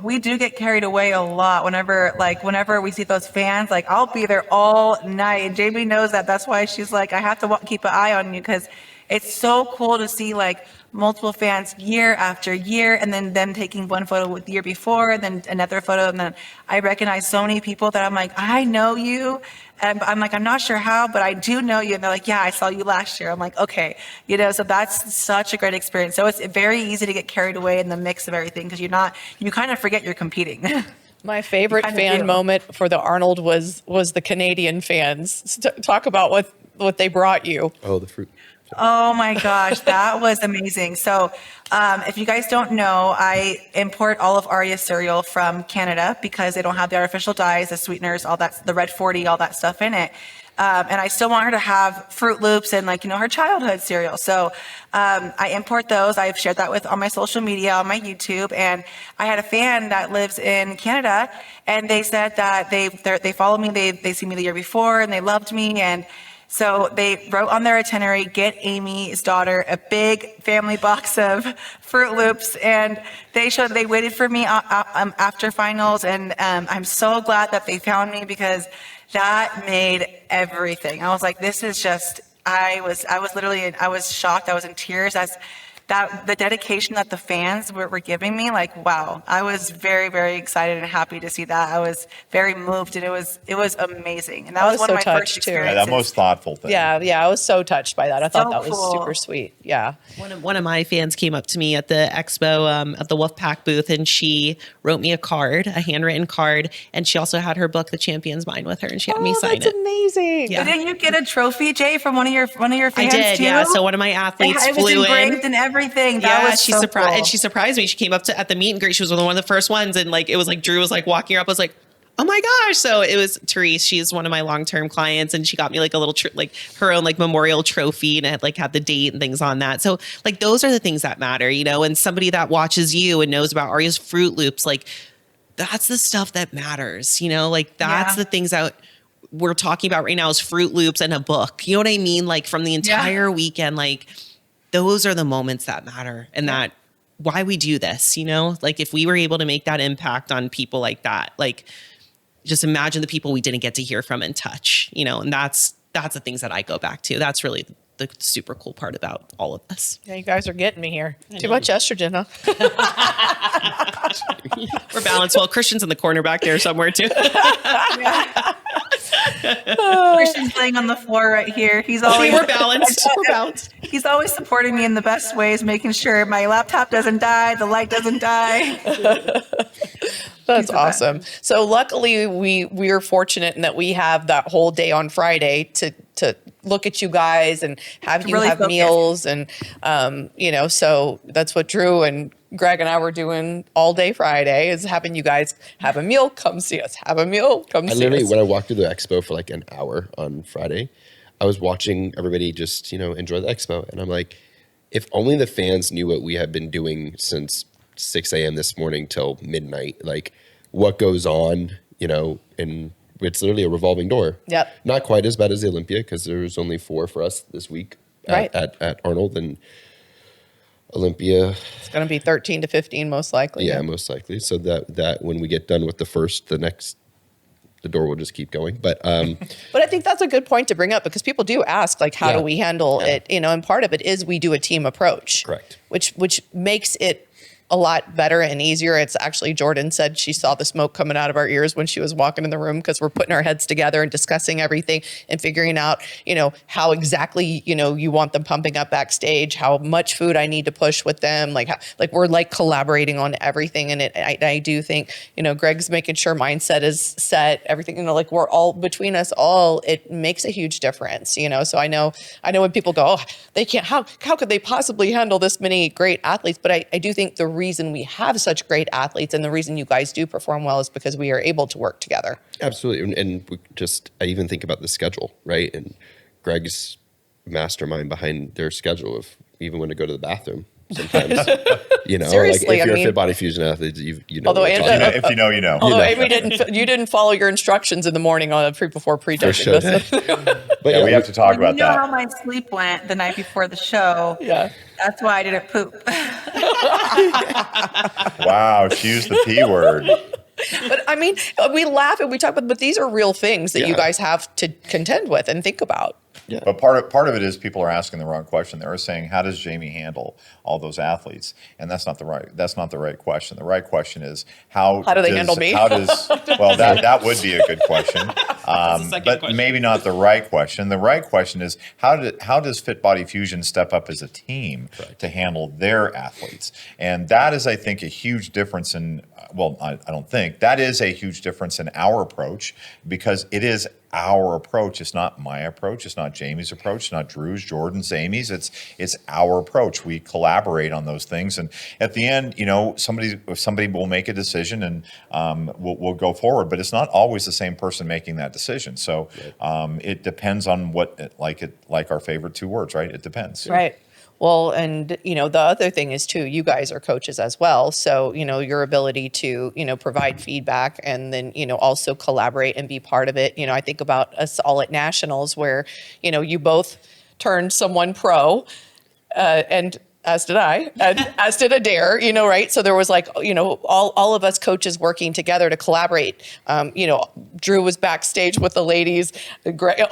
We do get carried away a lot whenever we see those fans. Like, I'll be there all night, and Jamie knows that. That's why she's like, I have to keep an eye on you, because it's so cool to see multiple fans year after year, and then them taking one photo with the year before, and then another photo, and then I recognize so many people that I'm like, I know you, and I'm like, I'm not sure how, but I do know you, and they're like, yeah, I saw you last year. I'm like, okay, so that's such a great experience. So it's very easy to get carried away in the mix of everything, because you kind of forget you're competing. My favorite fan moment for the Arnold was the Canadian fans. Talk about what they brought you. Oh, the fruit. Oh my gosh, that was amazing. So if you guys don't know, I import all of Aria's cereal from Canada because they don't have the artificial dyes, the sweeteners, all that, the red 40, all that stuff in it. And I still want her to have Fruit Loops and her childhood cereal. So I import those. I've shared that on my social media, on my YouTube. And I had a fan that lives in Canada, and they said that they follow me. They see me the year before, and they loved me. And so they wrote on their itinerary, get Aimee's daughter a big family box of Fruit Loops, and they waited for me after finals, and I'm so glad that they found me, because that made everything. I was like, this is just, I was shocked. I was in tears that the dedication that the fans were giving me, wow. I was very, very excited and happy to see that. I was very moved, and it was amazing. And that was one of my first experiences. Yeah, that most thoughtful thing. Yeah, I was so touched by that. I thought that was super sweet. Yeah. One of my fans came up to me at the expo at the Wolfpack booth, and she wrote me a handwritten card, and she also had her book, The Champion's Mind, with her, and she had me sign it. That's amazing. Yeah. Didn't you get a trophy, Jay, from one of your fans? I did, too? yeah. So one of my athletes flew in. And everything. She surprised, and she surprised me. She came up at the meet and greet. She was one of the first ones, and it was like Drew was walking her up. I was like, oh my gosh. So it was Therese. She's one of my long-term clients, and she got me a little her own memorial trophy, and it had the date and things on that. So those are the things that matter, and somebody that watches you and knows about Aria's Fruit Loops, that's the stuff that matters, that's the things that we're talking about right now is Fruit Loops and a book. You know what I mean? From the entire weekend, those are the moments that matter, and that why we do this, if we were able to make that impact on people like that, just imagine the people we didn't get to hear from and touch, and that's the things that I go back to. That's really the super cool part about all of us. Yeah, you guys are getting me here. Too much estrogen, huh? We're balanced. Well, Christian's in the corner back there somewhere too. Christian's laying on the floor right here. He's always We're balanced. We're balanced. He's always supporting me in the best ways, making sure my laptop doesn't die, the light doesn't die. That's awesome. So luckily we are fortunate in that we have that whole day on Friday to look at you guys and have you really have focus. meals and so that's what Drew and Greg and I were doing all day Friday, is having you guys have a meal, come see us, have a meal, come I see literally, us. when I walked through the expo for like an hour on Friday, I was watching everybody just, enjoy the expo. And I'm like, if only the fans knew what we have been doing since 6 a.m. this morning till midnight, like what goes on, and it's literally a revolving door. Yep. Not quite as bad as the Olympia, because there was only 4 for us this week Right. at Arnold, and Olympia. It's going to be 13 to 15 most likely. Yeah, most likely. So that when we get done with the first, the door will just keep going. But But I think that's a good point to bring up, because people do ask, like, how Yeah. do we handle it? And part of it is we do a team approach. Correct. Which makes it a lot better and easier. It's actually, Jordan said she saw the smoke coming out of our ears when she was walking in the room, because we're putting our heads together and discussing everything and figuring out, how exactly, you want them pumping up backstage, how much food I need to push with them. Like we're like collaborating on everything. And I do think, Greg's making sure mindset is set, everything, like we're all between us all, it makes a huge difference, So I know when people go, oh, they can't, how could they possibly handle this many great athletes? But I do think the reason we have such great athletes and the reason you guys do perform well is because we are able to work together. absolutely. And I even think about the schedule, right? And Greg's mastermind behind their schedule of even when to go to the bathroom sometimes, Seriously, like if you're I mean, a FitBody Fusion athlete, you know. although what I'm Andrew- talking about. If you know, you know. Although Amy you didn't follow your instructions in the morning on before For pre-judging. sure. But Yeah, we have to talk You about know how that. my sleep went the night before the show. Yeah. That's why I didn't poop. Wow, she used the P word. But I mean, we laugh and we talk about, but these are real things that you Yeah. guys have to contend with and think about. Yeah. But part of it is people are asking the wrong question. They're saying, "How does Jamie handle all those athletes?" And that's not the right question. The right question is how do they handle me? How does that would be a good question, second but question. maybe not the right question. The right question is how does FitBody Fusion step up as a team to handle their athletes? And that is, I think, a huge difference in. Well, I don't think that is a huge difference in our approach, because it is our approach. It's not my approach. It's not Jamie's approach. It's not Drew's, Jordan's, Amy's. It's our approach. We collaborate on those things, and at the end, somebody will make a decision, and we'll go forward. But it's not always the same person making that decision. So it depends on like our favorite 2 words, right? It depends. Right. Well, and, the other thing is too, you guys are coaches as well. So, your ability to, provide feedback and then, also collaborate and be part of it. I think about us all at nationals where, you both turned someone pro and as did I, and as did Adair, right? So there was all of us coaches working together to collaborate. Drew was backstage with the ladies.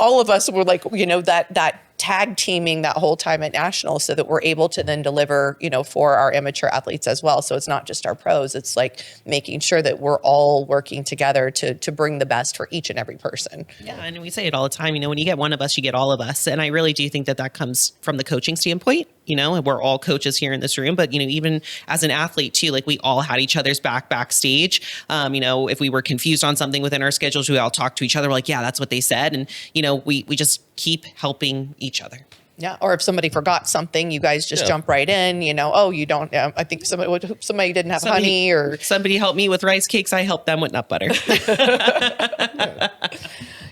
All of us were that tag teaming that whole time at nationals, so that we're able to then deliver, for our amateur athletes as well. So it's not just our pros, it's like making sure that we're all working together to bring the best for each and every person. Yeah, and we say it all the time, when you get one of us, you get all of us. And I really do think that comes from the coaching standpoint, and we're all coaches here in this room, but, even as an athlete too, like we all had each other's backstage. If we were confused on something within our schedules, we all talked to each other. We're like, yeah, that's what they said. And, we just keep helping each other. Yeah. Or if somebody forgot something, you guys just jump right in, oh, you don't, I think somebody didn't have honey, or somebody helped me with rice cakes. I helped them with nut butter.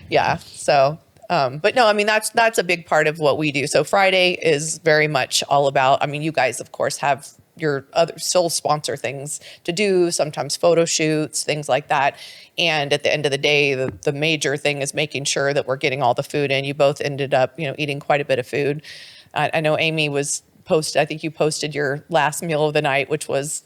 yeah. So, but no, I mean, that's a big part of what we do. So Friday is very much all about, you guys of course have your other still sponsor things to do, sometimes photo shoots, things like that. And at the end of the day, the major thing is making sure that we're getting all the food in. You both ended up, eating quite a bit of food. I know Aimee I think you posted your last meal of the night, which was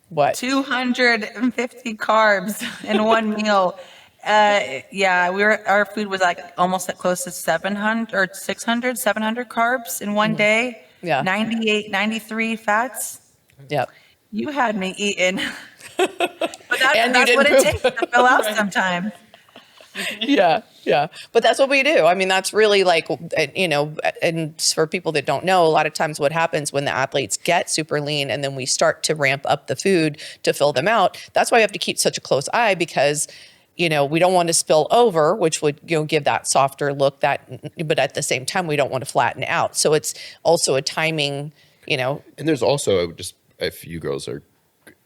what? 250 carbs in one meal. Yeah, our food was like almost at close to 700 or 600, 700 carbs in one day. Yeah. 98, 93 fats. Yep. You had me eating. But And you that's what didn't it poop. takes to fill out sometimes. Yeah, yeah. But that's what we do. I mean, that's really like, and for people that don't know, a lot of times what happens when the athletes get super lean and then we start to ramp up the food to fill them out, that's why we have to keep such a close eye because, we don't want to spill over, which would, give that softer look but at the same time, we don't want to flatten out. So it's also a timing, And there's also just, if you girls are,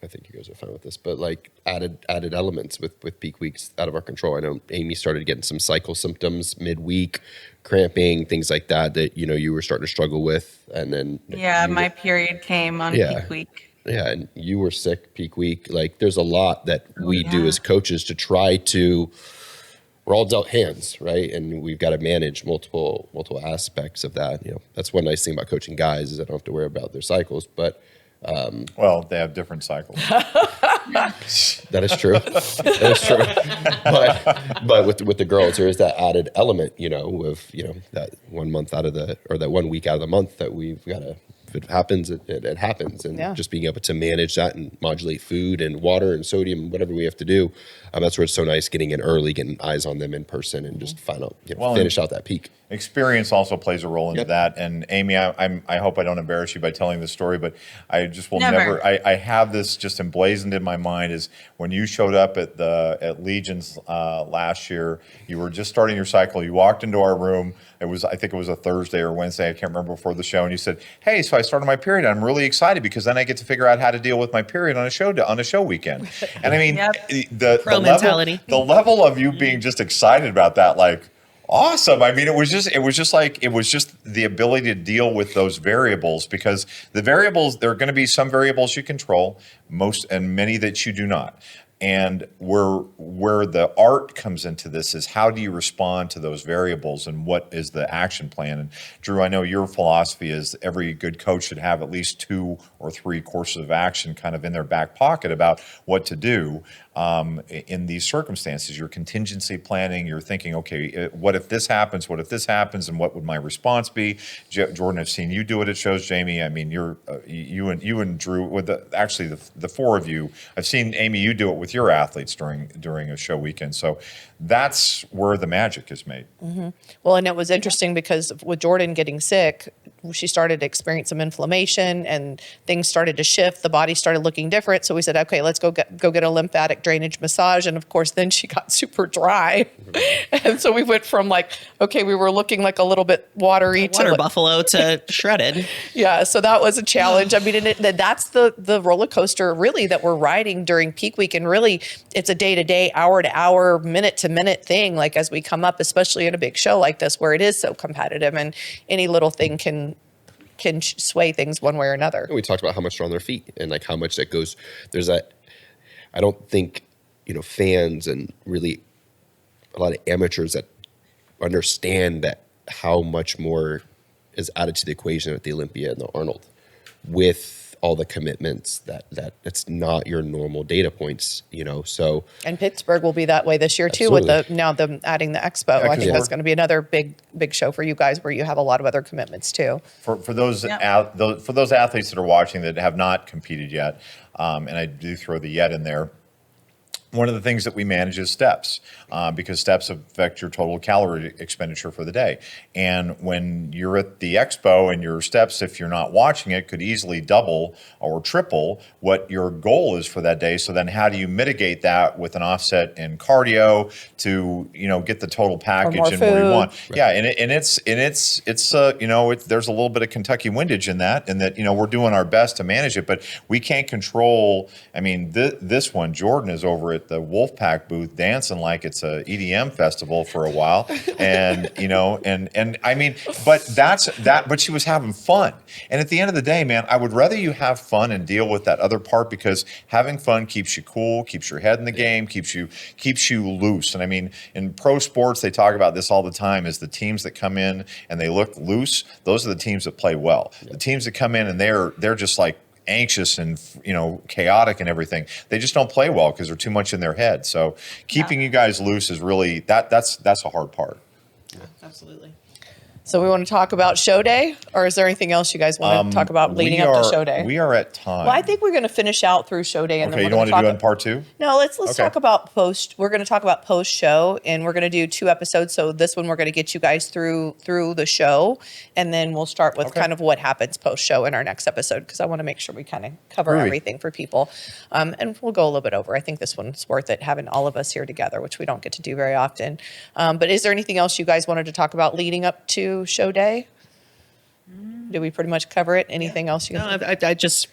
I think you guys are fine with this, but like added elements with peak weeks out of our control. I know Aimee started getting some cycle symptoms midweek, cramping, things like that you were starting to struggle with, and then My period came on peak week. Yeah, and you were sick peak week. Like there's a lot that we do as coaches to try to. We're all dealt hands, right? And we've got to manage multiple aspects of that. That's one nice thing about coaching guys is I don't have to worry about their cycles, but. Well, they have different cycles. That is true. That is true. But with the girls, there is that added element, of that 1 month that 1 week out of the month that we've got to. If it happens, it happens, and just being able to manage that and modulate food and water and sodium, whatever we have to do. That's where it's so nice getting in early, getting eyes on them in person, and just finish out that peak. Experience also plays a role into that. And Aimee, I hope I don't embarrass you by telling this story, but I just will never. I have this just emblazoned in my mind is when you showed up at Legion's last year. You were just starting your cycle. You walked into our room. I think it was a Thursday or Wednesday. I can't remember, before the show. And you said, "Hey, so I started my period. I'm really excited because then I get to figure out how to deal with my period on a show weekend." And I mean, the level of you being just excited about that, like. Awesome. I mean, it was just the ability to deal with those variables, because the variables, there are going to be some variables you control, and many that you do not. And where the art comes into this is how do you respond to those variables and what is the action plan? And Drew, I know your philosophy is every good coach should have at least 2 or 3 courses of action kind of in their back pocket about what to do in these circumstances. You're contingency planning. You're thinking, okay, what if this happens? What if this happens? And what would my response be? Jordan, I've seen you do it at shows. Jamie, I mean, you and Drew, with the 4 of you. I've seen Aimee, you do it with your athletes during a show weekend. So that's where the magic is made. Mm-hmm. Well, and it was interesting because with Jordan getting sick, she started to experience some inflammation and things started to shift. The body started looking different. So we said, okay, let's go get a lymphatic drainage massage. And of course, then she got super dry. Mm-hmm. And so we went from we were looking like a little bit watery water buffalo to shredded. Yeah. So that was a challenge. I mean, that's the roller coaster really that we're riding during peak week. And really it's a day-to-day, hour-to-hour, minute-to-minute thing. Like as we come up, especially in a big show like this, where it is so competitive and any little thing can sway things one way or another. And we talked about how much are on their feet and like how much that goes. There's that. I don't think fans and really a lot of amateurs that understand that how much more is added to the equation at the Olympia and the Arnold with all the commitments that it's not your normal data points, so. And Pittsburgh will be that way this year too. Absolutely. With them adding the expo. I think that's going to be another big show for you guys where you have a lot of other commitments too. For those athletes that are watching that have not competed yet, and I do throw the yet in there. One of the things that we manage is steps, because steps affect your total calorie expenditure for the day. And when you're at the expo and your steps, if you're not watching it, could easily double or triple what your goal is for that day. So then how do you mitigate that with an offset in cardio to, get the total package and where you want? Right. Yeah. And it's there's a little bit of Kentucky windage in that, we're doing our best to manage it, but we can't control. I mean, this one, Jordan is over at the Wolfpack booth dancing like it's a EDM festival for a while. And, and I mean, but she was having fun. And at the end of the day, man, I would rather you have fun and deal with that other part, because having fun keeps you cool, keeps your head in the game, keeps you loose. And I mean, in pro sports, they talk about this all the time, is the teams that come in and they look loose, those are the teams that play well. Yeah. The teams that come in and they're just like anxious and, chaotic and everything. They just don't play well because they're too much in their head. So keeping you guys loose is really, that's a hard part. Yeah, absolutely. So we want to talk about show day, or is there anything else you guys want to talk about leading up to show day? We are at time. Well, I think we're going to finish out through show day, and Okay, then you we're don't going want to to do talk. it in part 2? No, let's Okay. talk about post. We're going to talk about post show, and we're going to do 2 episodes. So this one we're going to get you guys through the show, and then we'll start with kind of what happens post show in our next episode, because I want to make sure we kind of cover Groovy. everything for people, and we'll go a little bit over. I think this one's worth it, having all of us here together, which we don't get to do very often. But is there anything else you guys wanted to talk about leading up to show day? Did we pretty much cover it? Anything else you guys? No, I just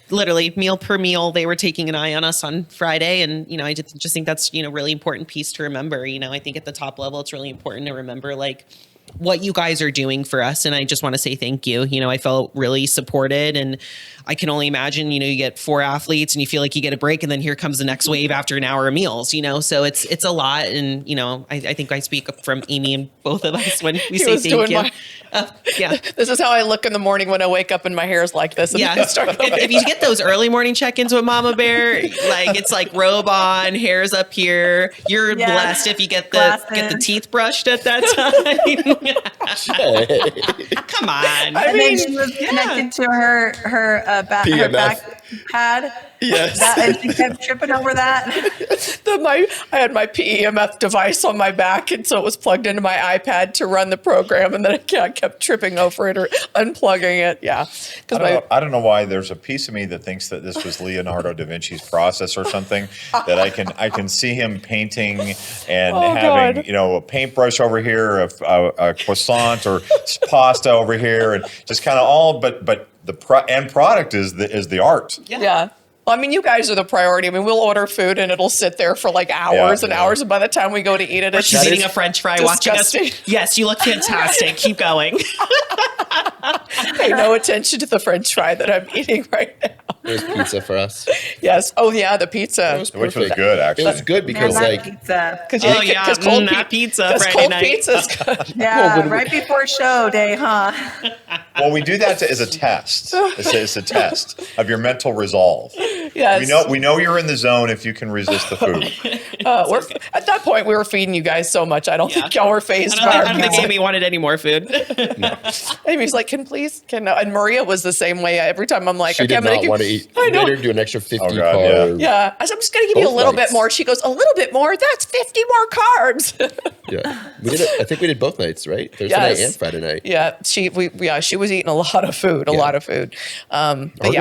literally meal per meal, they were taking an eye on us on Friday. And, I just think that's, really important piece to remember. I think at the top level, it's really important to remember like what you guys are doing for us. And I just want to say thank you. I felt really supported, and I can only imagine, you get 4 athletes and you feel like you get a break, and then here comes the next wave after an hour of meals, so it's a lot. And, I think I speak from Aimee and both of us when we say thank you. Yeah. This is how I look in the morning when I wake up and my hair is like this. And Yeah. I start If you get those early morning check-ins with Mama Bear, like it's like robe on, hair's up here. You're blessed if you get the teeth brushed at that time. Come on. And then she was connected to her back pad. Yes. And she kept tripping over that. I had my PEMF device on my back, and so it was plugged into my iPad to run the program, and then I kept tripping over it or unplugging it. Yeah, I don't know why there's a piece of me that thinks that this was Leonardo da Vinci's process or something. That I can see him painting and having a paintbrush over here, a croissant or pasta over here, and just kind of all. But the end product is the art. Yeah. Well, I mean, you guys are the priority. I mean, we'll order food and it'll sit there for like hours and hours, and by the time we go to eat it, it's She's eating a French fry, disgusting. watching us. Yes, you look fantastic. Keep going. Pay no attention to the French fry that I'm eating right now. There's pizza for us. Yes. Oh yeah, the pizza. Which was good, actually. It was good because pizza. Because cold pizza Friday cold night. pizza's good. Yeah, right before show day, huh? Well, we do that as a test. It's a test of your mental resolve. Yes. We know you're in the zone if you can resist the food. At that point, we were feeding you guys so much. I don't think y'all were phased by I our don't think pizza. Aimee wanted any more food. Amy's like, and Maria was the same way. Every time I'm like, She okay, did I'm gonna not want to eat. I know. Made her do an extra 50 Oh, God, carbs. Yeah, I said, I'm just gonna give you a Both little nights. bit more. She goes, a little bit more. That's 50 more carbs. Yeah. We did it. I think we did both nights, right? Thursday night and Friday night. Yeah, she was eating a lot of food, a lot of food. But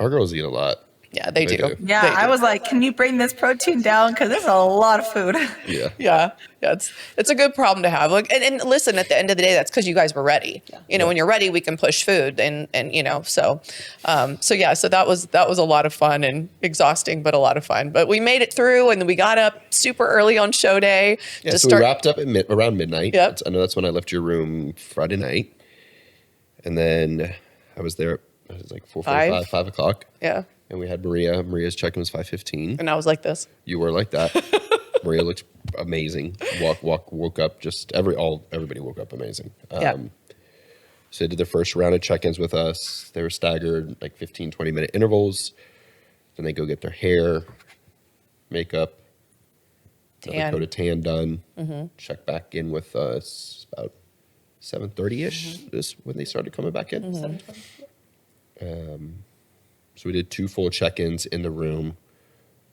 Our girls eat a lot. yeah, they do. Yeah, They do. I was like, can you bring this protein down? Because this is a lot of food. Yeah. Yeah, it's a good problem to have. Like, and listen, at the end of the day, that's because you guys were ready. When you're ready, we can push food, and so that was a lot of fun and exhausting, but a lot of fun. But we made it through, and we got up super early on show day. Yeah, so we wrapped up at around midnight. Yep. I know that's when I left your room Friday night. And then I was there, it was like 4:45, 5 o'clock. Yeah, And we had Maria. Maria's check-in was 5:15. and I was like this. You were like that. Maria looked amazing. Woke up everybody woke up amazing. So they did their first round of check-ins with us. They were staggered like 15, 20-minute intervals. Then they go get their hair, makeup, another coat of tan done. Check back in with us about 7:30ish is when they started coming back in. So we did 2 full check-ins in the room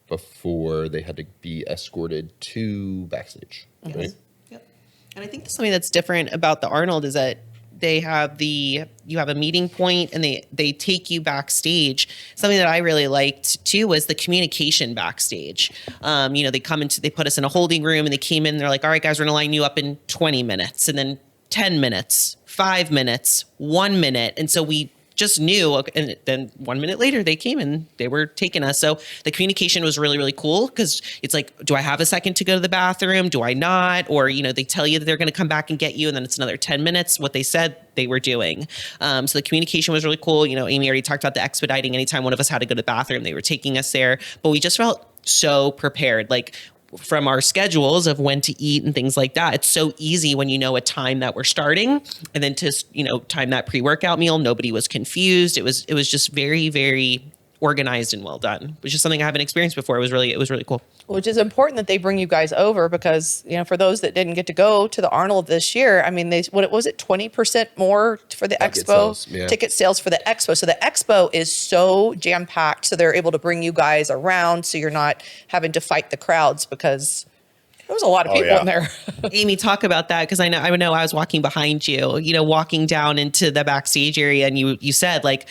before they had to be escorted to backstage. Right? Yep. And I think something that's different about the Arnold is that you have a meeting point and they take you backstage. Something that I really liked too was the communication backstage. They put us in a holding room and they came in and they're like, all right, guys, we're gonna line you up in 20 minutes and then 10 minutes, 5 minutes, 1 minute. And so we just knew, and then 1 minute later they came and they were taking us. So the communication was really, really cool because it's like, do I have a second to go to the bathroom? Do I not? Or, they tell you that they're going to come back and get you. And then it's another 10 minutes, what they said they were doing. So the communication was really cool. Aimee already talked about the expediting. Anytime one of us had to go to the bathroom, they were taking us there, but we just felt so prepared. Like, from our schedules of when to eat and things like that. It's so easy when you know a time that we're starting, and then to, time that pre-workout meal, nobody was confused. It was just very, very organized and well done, which is something I haven't experienced before. It was really cool. Which is important that they bring you guys over because, for those that didn't get to go to the Arnold this year, I mean, what was it, 20% more for the Ticket expo? sales, yeah. Ticket sales for the expo. So the expo is so jam-packed. So they're able to bring you guys around so you're not having to fight the crowds because there was a lot of people in there. Aimee, talk about that, because I know I was walking behind you, walking down into the backstage area, and you said, like,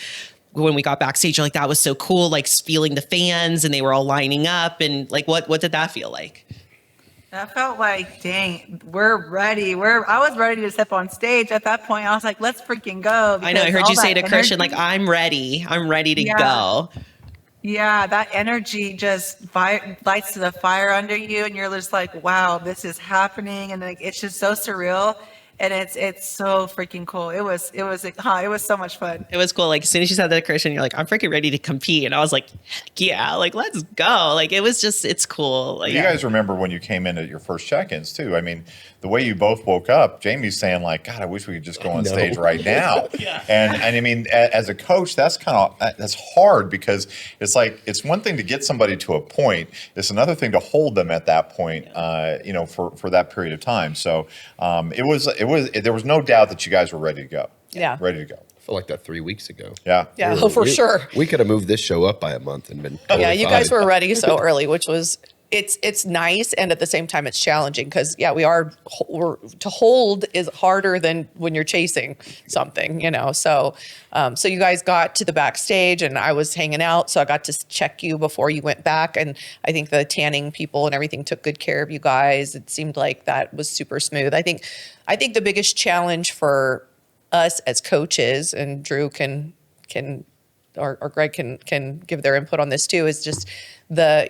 when we got backstage, you're like, that was so cool, like feeling the fans and they were all lining up, and like, what did that feel like? That felt like, dang, we're ready. I was ready to step on stage at that point. I was like, let's freaking go. I know. I heard you say to Christian, like, I'm ready to go. Yeah, that energy just lights the fire under you, and you're just like, wow, this is happening, and like it's just so surreal. And it's so freaking cool. It was so much fun. It was cool. Like, as soon as you said that, Christian, you're like, I'm freaking ready to compete. And I was like, heck yeah, like, let's go. Like, it was just, it's cool. Like, you guys remember when you came in at your first check-ins too. I mean, the way you both woke up, Jamie's saying like, God, I wish we could just go on stage right now. Yeah. And I mean, as a coach, that's hard because it's like, it's one thing to get somebody to a point. It's another thing to hold them at that point, for that period of time. So there was no doubt that you guys were ready to go. Yeah. Ready to go. I feel like that 3 weeks ago. Yeah. Yeah, for sure. We could have moved this show up by a month and been totally Yeah, you fine. guys were ready so early, which was it's nice, and at the same time it's challenging because we're to hold is harder than when you're chasing something, So you guys got to the backstage, and I was hanging out, so I got to check you before you went back, and I think the tanning people and everything took good care of you guys. It seemed like that was super smooth. I think the biggest challenge for us as coaches, and Drew can or Greg can give their input on this too, is just the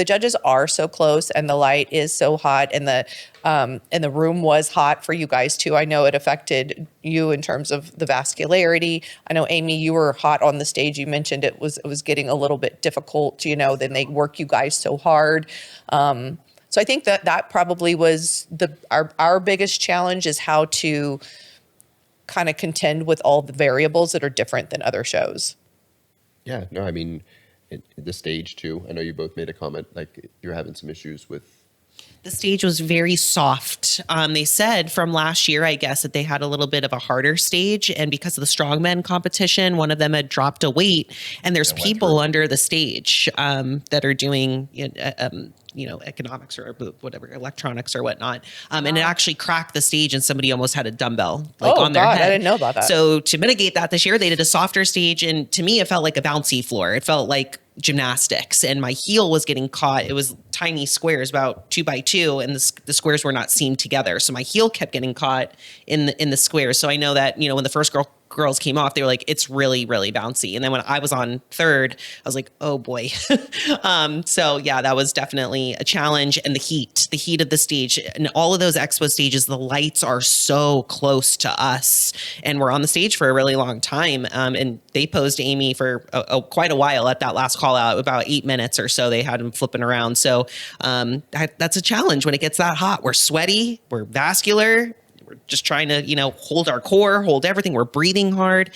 judges are so close, and the light is so hot, and the room was hot for you guys too. I know it affected you in terms of the vascularity. I know, Aimee, you were hot on the stage. You mentioned it was getting a little bit difficult, then they work you guys so hard. So I think that probably was our biggest challenge, is how to kind of contend with all the variables that are different than other shows. Yeah, no, I mean, the stage too. I know you both made a comment, like you're having some issues with. The stage was very soft. They said from last year, I guess, that they had a little bit of a harder stage, and because of the strongmen competition, one of them had dropped a weight, and there's people under the stage that are doing economics or whatever, electronics or whatnot. And it actually cracked the stage, and somebody almost had a dumbbell on their head. I didn't know about that. So to mitigate that this year, they did a softer stage. And to me, it felt like a bouncy floor. It felt like gymnastics, and my heel was getting caught. It was tiny squares, about 2 by 2, and the squares were not seamed together. So my heel kept getting caught in the squares. So I know that, when the first girls came off, they were like, it's really, really bouncy. And then when I was on third, I was like, oh boy. So yeah, that was definitely a challenge. And the heat of the stage, and all of those expo stages, the lights are so close to us, and we're on the stage for a really long time. And they posed Aimee for quite a while at that last call out, about 8 minutes or so. They had him flipping around. So that's a challenge when it gets that hot. We're sweaty, we're vascular. We're just trying to, hold our core, hold everything. We're breathing hard.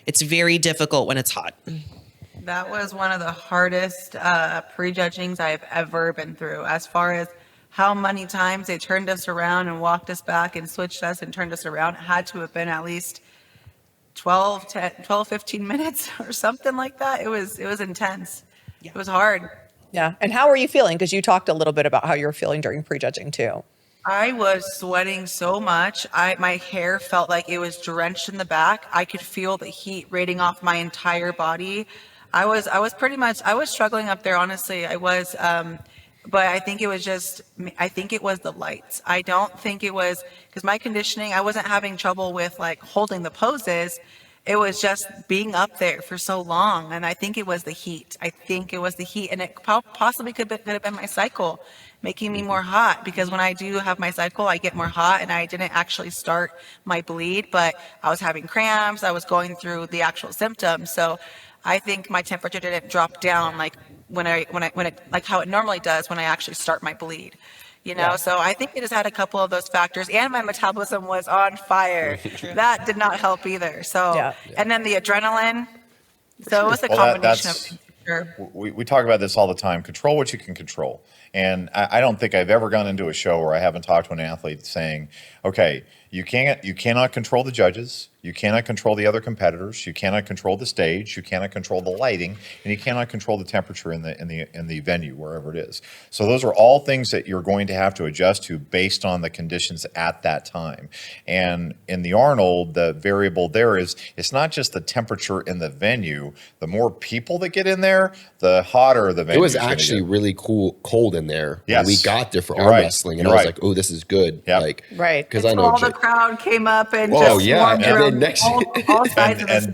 It's very difficult when it's hot. That was one of the hardest prejudgings I've ever been through, as far as how many times they turned us around and walked us back and switched us and turned us around. It had to have been at least 12, 15 minutes or something like that. It was intense. Yeah. It was hard. Yeah. And how were you feeling? Because you talked a little bit about how you were feeling during prejudging too. I was sweating so much. My hair felt like it was drenched in the back. I could feel the heat radiating off my entire body. I was struggling up there, honestly. I was, but I think it was the lights. I don't think it was, because my conditioning, I wasn't having trouble with like holding the poses. It was just being up there for so long. And I think it was the heat. And it possibly could have been my cycle making me more hot, because when I do have my cycle, I get more hot, and I didn't actually start my bleed, but I was having cramps. I was going through the actual symptoms. So I think my temperature didn't drop down like like how it normally does when I actually start my bleed. Yeah. So I think it has had a couple of those factors, and my metabolism was on fire. That did not help either. So, Yeah. and then the adrenaline. So it was a Well, combination of that's things. For sure. we talk about this all the time. Control what you can control. And I don't think I've ever gone into a show where I haven't talked to an athlete saying, okay, you cannot control the judges, you cannot control the other competitors, you cannot control the stage, you cannot control the lighting, and you cannot control the temperature in the venue, wherever it is. So those are all things that you're going to have to adjust to based on the conditions at that time. And in the Arnold, the variable there is it's not just the temperature in the venue. The more people that get in there, the hotter the venue. It was actually really cold in there when Yes. we got there for You're arm right. wrestling, and You're I was right. like, "Oh, this is good." Yep. Like, Right. because I So know all the crowd came up and Oh, just yeah, swarmed and then around next- all sides of the And stage.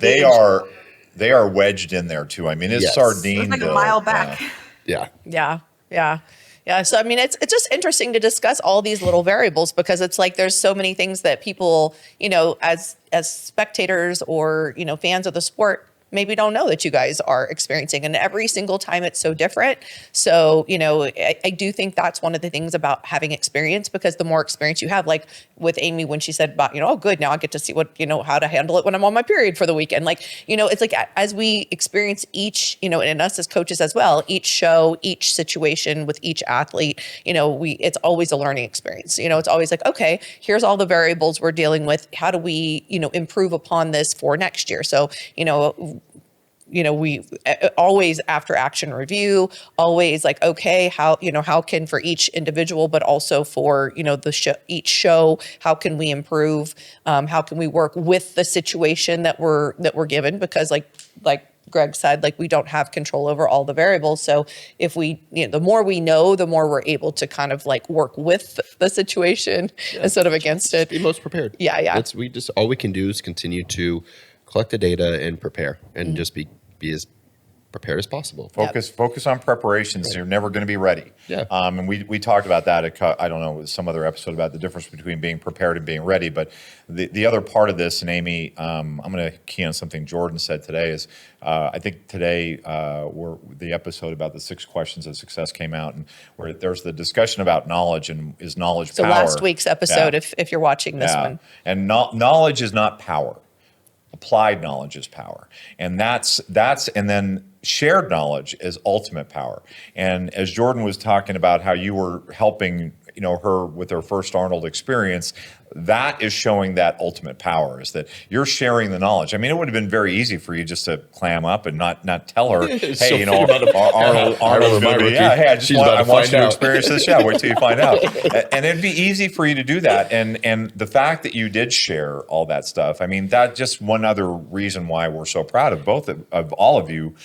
they are wedged in there too. I mean, it's Yes. sardine. It was like a mile back. yeah, Yeah. Yeah. Yeah. So, I mean, it's just interesting to discuss all these little variables because it's like there's so many things that people, as spectators or, fans of the sport, maybe don't know that you guys are experiencing. And every single time it's so different. So, I do think that's one of the things about having experience, because the more experience you have, like with Aimee, when she said about, oh, good, now I get to see what, how to handle it when I'm on my period for the weekend. Like, it's like as we experience each, and us as coaches as well, each show, each situation with each athlete, it's always a learning experience. It's always like, okay, here's all the variables we're dealing with. How do we, improve upon this for next year? So, we always after action review, always like, okay, how can for each individual, but also for, each show, how can we improve? How can we work with the situation that we're given? Because like Greg said, like we don't have control over all the variables. So if we, the more we know, the more we're able to kind of like work with the situation instead of against it. be most prepared. Yeah. All we can do is continue to collect the data and prepare, and just be as prepared as possible. Focus on preparations. Right. You're never going to be ready. Yeah. And we talked about that. I don't know, some other episode about the difference between being prepared and being ready. But the other part of this, and Aimee, I'm going to key on something Jordan said today. Is I think today where the episode about the 6 questions of success came out, and where there's the discussion about knowledge and is knowledge So power. last week's episode, if you're watching this one. And knowledge is not power. Applied knowledge is power, and that's and then shared knowledge is ultimate power. And as Jordan was talking about how you were helping her with her first Arnold experience, that is showing that ultimate power, is that you're sharing the knowledge. I mean, it would have been very easy for you just to clam up and not tell her, hey, Arnold's going to be, I want you to experience this. Yeah, wait till you find out. And it'd be easy for you to do that. And the fact that you did share all that stuff, I mean, that just one other reason why we're so proud of all of you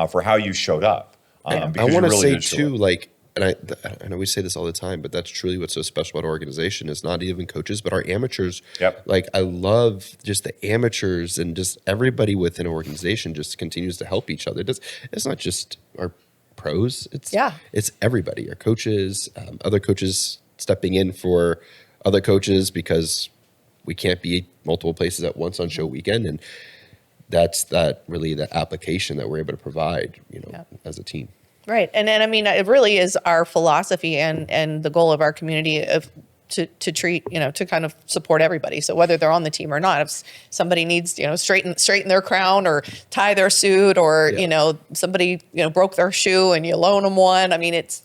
for how you showed up. I want to say too, like, and I know we say this all the time, but that's truly what's so special about our organization is not even coaches, but our amateurs. Yep. Like, I love just the amateurs, and just everybody within an organization just continues to help each other. It's not just our pros. It's everybody, our coaches, other coaches stepping in for other coaches because we can't be multiple places at once on show weekend. And that's that application that we're able to provide, as a team. Right. And then, I mean, it really is our philosophy and the goal of our community to treat, to kind of support everybody. So whether they're on the team or not, if somebody needs, straighten their crown or tie their suit, or, somebody, broke their shoe and you loan them one. I mean, it's,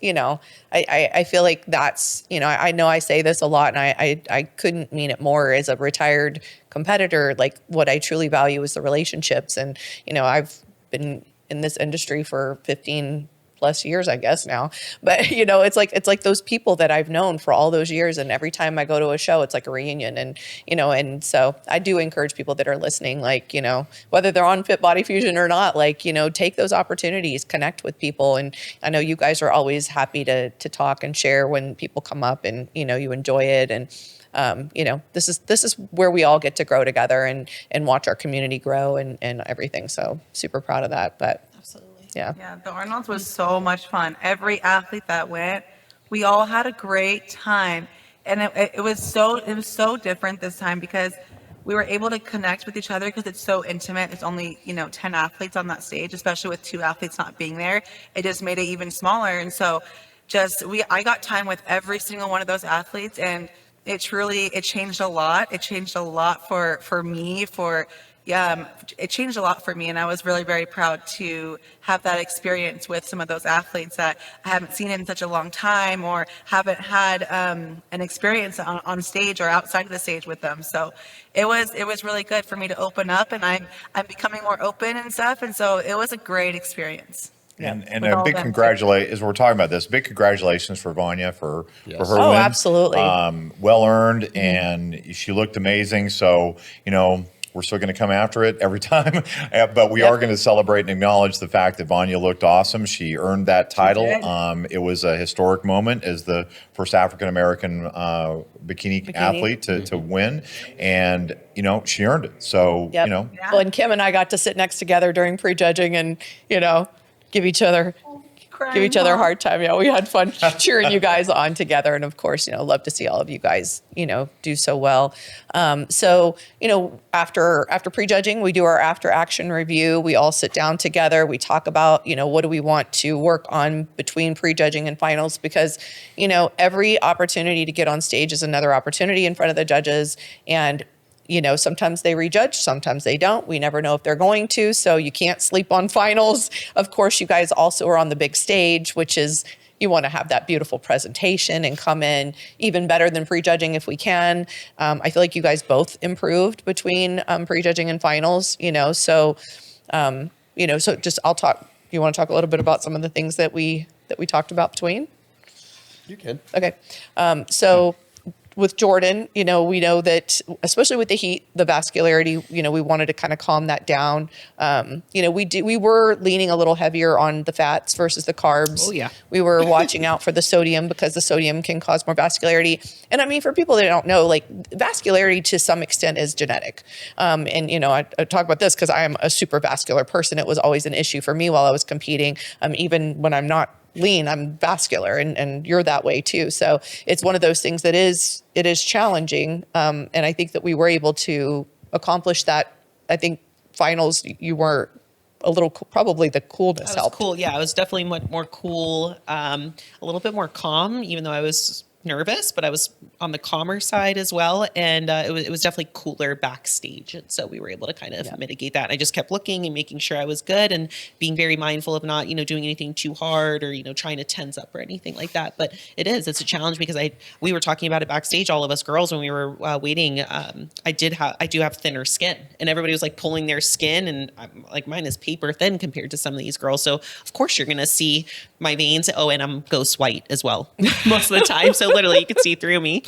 I feel like that's, I know I say this a lot, and I couldn't mean it more as a retired competitor. Like, what I truly value is the relationships. And, I've been in this industry for 15 plus years, I guess now, but it's like those people that I've known for all those years, and every time I go to a show, it's like a reunion. And and so I do encourage people that are listening, like, whether they're on Fit Body Fusion or not, like, take those opportunities, connect with people. And I know you guys are always happy to talk and share when people come up, and you enjoy it. And this is where we all get to grow together and watch our community grow and everything. So super proud of that. But Absolutely. Yeah, the Arnold's was so much fun. Every athlete that went, we all had a great time, and it was so different this time because we were able to connect with each other because it's so intimate. It's only, 10 athletes on that stage, especially with 2 athletes not being there. It just made it even smaller. And so I got time with every single one of those athletes, and it changed a lot. It changed a lot for me, it changed a lot for me, and I was really, very proud to have that experience with some of those athletes that I haven't seen in such a long time or haven't had an experience on stage or outside of the stage with them. So it was really good for me to open up, and I'm becoming more open and stuff, and so it was a great experience. And With a all big them. as we're talking about this, big congratulations for Vanya for her Oh, win. absolutely. Well earned, and she looked amazing. So, we're still going to come after it every time, but we are going to celebrate and acknowledge the fact that Vanya looked awesome. She earned that title. It was a historic moment as the first African-American bikini athlete to win, and she earned it. So Yep. Well, and Kim and I got to sit next together during prejudging and give each other a hard time. Yeah, we had fun cheering you guys on together, and of course, love to see all of you guys, do so well. So, after prejudging, we do our after action review. We all sit down together. We talk about, what do we want to work on between prejudging and finals, because, every opportunity to get on stage is another opportunity in front of the judges, and sometimes they rejudge, sometimes they don't. We never know if they're going to, so you can't sleep on finals. Of course, you guys also are on the big stage, which is, you want to have that beautiful presentation and come in even better than prejudging if we can. I feel like you guys both improved between prejudging and finals, so just I'll talk. You want to talk a little bit about some of the things that we talked about between? You can. Okay. So with Jordan, we know that, especially with the heat, the vascularity, we wanted to kind of calm that down. We were leaning a little heavier on the fats versus the carbs. Oh, yeah. We were watching out for the sodium because the sodium can cause more vascularity. And I mean, for people that don't know, like, vascularity to some extent is genetic. I talk about this because I am a super vascular person. It was always an issue for me while I was competing. Even when I'm not lean, I'm vascular, and you're that way too. So it's one of those things that it is challenging. And I think that we were able to accomplish that. I think finals, you were a little, probably the coolness That was helped. cool. Yeah, I was definitely much more cool, a little bit more calm, even though I was nervous, but I was on the calmer side as well. And it was definitely cooler backstage. And so we were able to kind of mitigate that. I just kept looking and making sure I was good and being very mindful of not, doing anything too hard or, trying to tense up or anything like that. But it's a challenge because we were talking about it backstage, all of us girls, when we were waiting. I do have thinner skin, and everybody was like pulling their skin, and I'm like, mine is paper thin compared to some of these girls. So of course you're going to see my veins. Oh, and I'm ghost white as well most of the time. So literally you could see through me.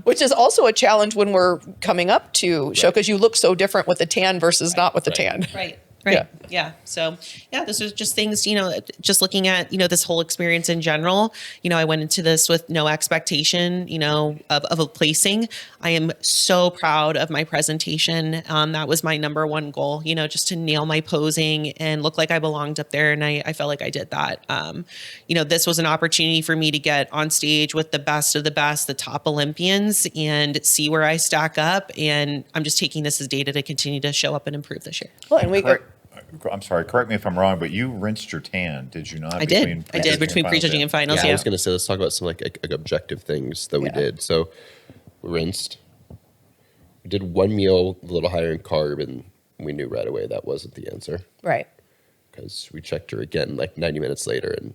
Which is also a challenge when we're coming up to show, because you look so different with the tan versus not with the tan. Right. Yeah. Yeah. So this was just things, just looking at, this whole experience in general. I went into this with no expectation, of a placing. I am so proud of my presentation. That was my number one goal, just to nail my posing and look like I belonged up there. And I felt like I did that. This was an opportunity for me to get on stage with the best of the best, the top Olympians, and see where I stack up. And I'm just taking this as data to continue to show up and improve this year. Well, and I'm sorry, correct me if I'm wrong, but you rinsed your tan, did you not? I did between prejudging and finals. I Yeah. was going to say, let's talk about some like objective things that we did. So we rinsed. We did one meal a little higher in carb, and we knew right away that wasn't the answer. Right. Because we checked her again like 90 minutes later, and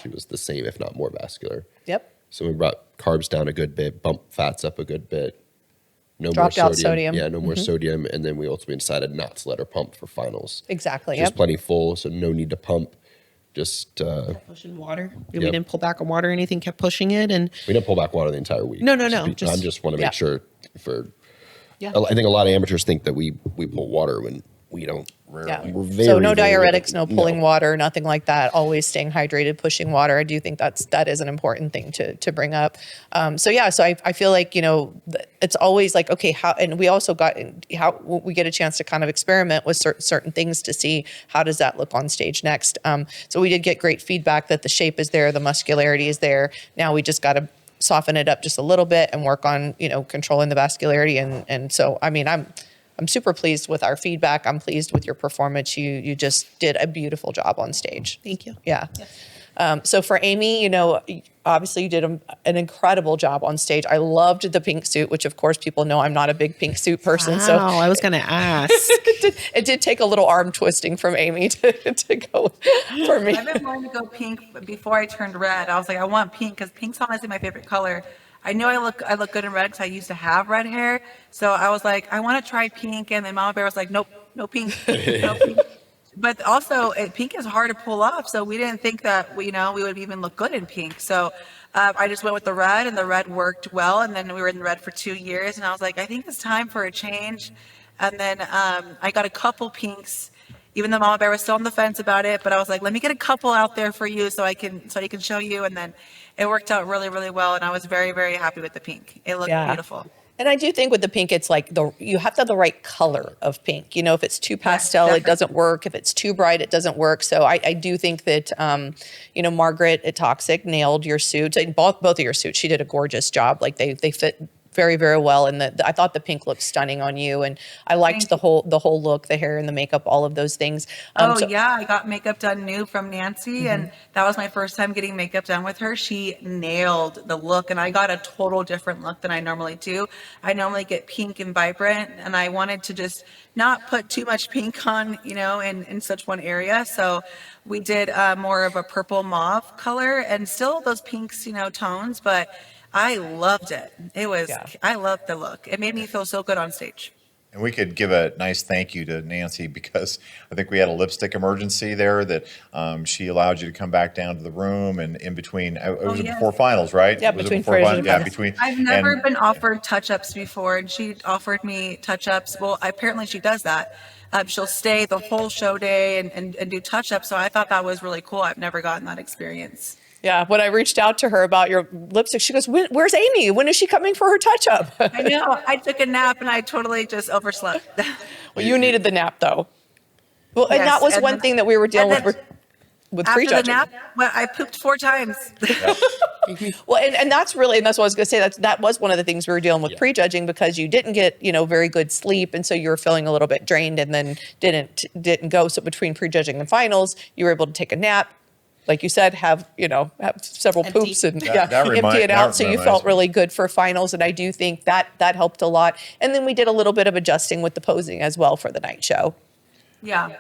she was the same, if not more vascular. Yep. So we brought carbs down a good bit, bumped fats up a good bit. No Dropped more out sodium. sodium. Yeah, no more sodium. And then we ultimately decided not to let her pump for finals. Exactly. She was Yep. plenty full, so no need to pump. Just Pushing water. We didn't pull back on water or anything, kept pushing it. And we didn't pull back water the entire week. No. I just want to make sure I think a lot of amateurs think that we pull water when we don't. Yeah. We're very, So no very diuretics, no rarely. pulling water, nothing like that. Always staying hydrated, pushing water. I do think that is an important thing to bring up. So I feel like, it's always like, okay, how, and we also we get a chance to kind of experiment with certain things to see how does that look on stage next. So we did get great feedback that the shape is there, the muscularity is there. Now we just got to soften it up just a little bit and work on, controlling the vascularity. And so, I mean, I'm super pleased with our feedback. I'm pleased with your performance. You just did a beautiful job on stage. Thank you. Yeah. So for Aimee, obviously you did an incredible job on stage. I loved the pink suit, which of course people know I'm not a big pink suit person. Wow, So I was going to ask. it did take a little arm twisting from Aimee to go for me. I've been wanting to go pink before I turned red. I was like, I want pink because pink's honestly my favorite color. I knew I look good in red because I used to have red hair. So I was like, I want to try pink. And then Mama Bear was like, nope, no pink, no pink. But also, pink is hard to pull off. So we didn't think that, we would even look good in pink. So I just went with the red, and the red worked well. And then we were in red for 2 years. And I was like, I think it's time for a change. And then I got a couple pinks, even though Mama Bear was still on the fence about it. But I was like, let me get a couple out there for you so he can show you. And then it worked out really, really well. And I was very, very happy with the pink. It looked beautiful. And I do think with the pink, it's like you have to have the right color of pink. If it's too pastel, it doesn't work. If it's too bright, it doesn't work. So I do think that, Margaret at Toxic nailed your suits. Both of your suits. She did a gorgeous job. Like they fit very, very well. And I thought the pink looked stunning on you. And I liked the whole look, the hair and the makeup, all of those things. I got makeup done new from Nancy. And that was my first time getting makeup done with her. She nailed the look. And I got a total different look than I normally do. I normally get pink and vibrant. And I wanted to just not put too much pink on, in such one area. So we did more of a purple mauve color and still those pinks, tones. But I loved it. I loved the look. It made me feel so good on stage. And we could give a nice thank you to Nancy because I think we had a lipstick emergency there that she allowed you to come back down to the room and in between. It was before finals, right? Yeah, was between before finals. finals? Yeah, between. I've never been offered touch-ups before, and she offered me touch-ups. Well, apparently she does that. She'll stay the whole show day and do touch-ups. So I thought that was really cool. I've never gotten that experience. Yeah, when I reached out to her about your lipstick, she goes, "Where's Aimee? When is she coming for her touch-up?" I know. I took a nap and I totally just overslept. Well, you needed the nap though. Well, and Yes, that was and one then- thing that we were dealing and with then with After the prejudging. nap, I pooped 4 times. Well, and that's what I was going to say. That was one of the things we were dealing with prejudging because you didn't get very good sleep, and so you were feeling a little bit drained, and then didn't go. So between prejudging and finals, you were able to take a nap. Like you said, have several poops and empty it out. So you felt really good for finals. And I do think that helped a lot. And then we did a little bit of adjusting with the posing as well for the night show. Yeah.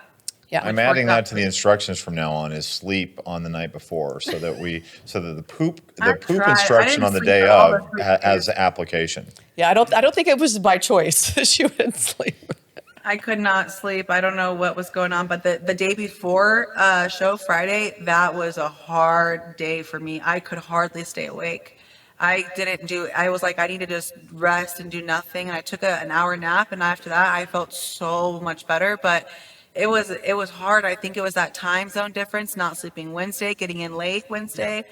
Yeah. I'm adding that to the instructions from now on is sleep on the night before so that the poop tried. instruction I on the didn't day sleep at all of this week. has application. Yeah. I don't think it was by choice. She wouldn't sleep. I could not sleep. I don't know what was going on, but the day before show, Friday, that was a hard day for me. I could hardly stay awake. I was like, I need to just rest and do nothing. And I took an hour nap. And after that, I felt so much better. But it was hard. I think it was that time zone difference, not sleeping Wednesday, getting in late Wednesday,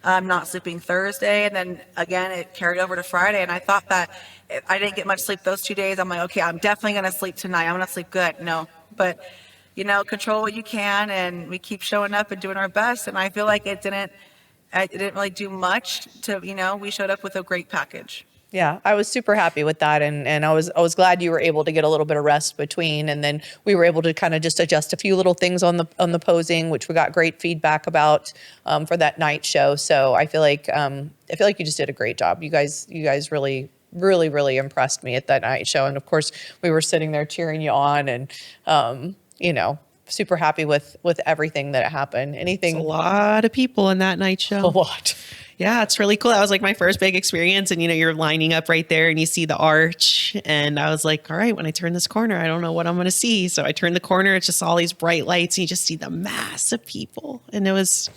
not sleeping Thursday. And then again, it carried over to Friday. And I thought that I didn't get much sleep those 2 days. I'm like, okay, I'm definitely going to sleep tonight. I'm going to sleep good. No, but control what you can. And we keep showing up and doing our best. And I feel like it didn't really do much we showed up with a great package. Yeah, I was super happy with that, and I was glad you were able to get a little bit of rest between, and then we were able to kind of just adjust a few little things on the posing, which we got great feedback about for that night show. So I feel like you just did a great job. You guys really, really, really impressed me at that night show, and of course we were sitting there cheering you on, and super happy with everything that happened. Anything? A lot of people in that night show. A lot. Yeah, it's really cool. That was like my first big experience. And, you're lining up right there and you see the arch. And I was like, all right, when I turn this corner, I don't know what I'm going to see. So I turned the corner. It's just all these bright lights. And you just see the mass of people. And it was,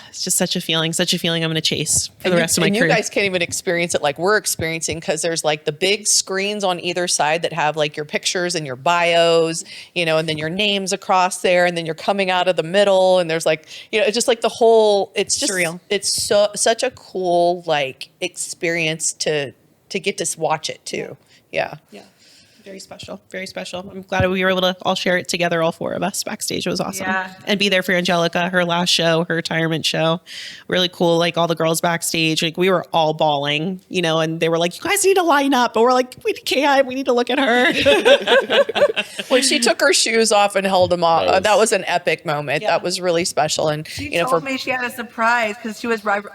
it's just such a feeling I'm going to chase for the rest of my career. You guys can't even experience it like we're experiencing because there's like the big screens on either side that have like your pictures and your bios, and then your names across there, and then you're coming out of the middle, and there's like, it's just like the whole. It's just surreal. It's such a cool like experience to get to watch it too. Yeah. Yeah. Very special. Very special. I'm glad we were able to all share it together, all four of us backstage. It was awesome. Yeah. And be there for Angelica, her last show, her retirement show. Really cool. Like all the girls backstage, like we were all bawling, you know, and they were like, you guys need to line up. But we're like, we can't. We need to look at her. When she took her shoes off and held them off, that was an epic moment. Yeah. That was really special. And, She you know, told me she had a surprise because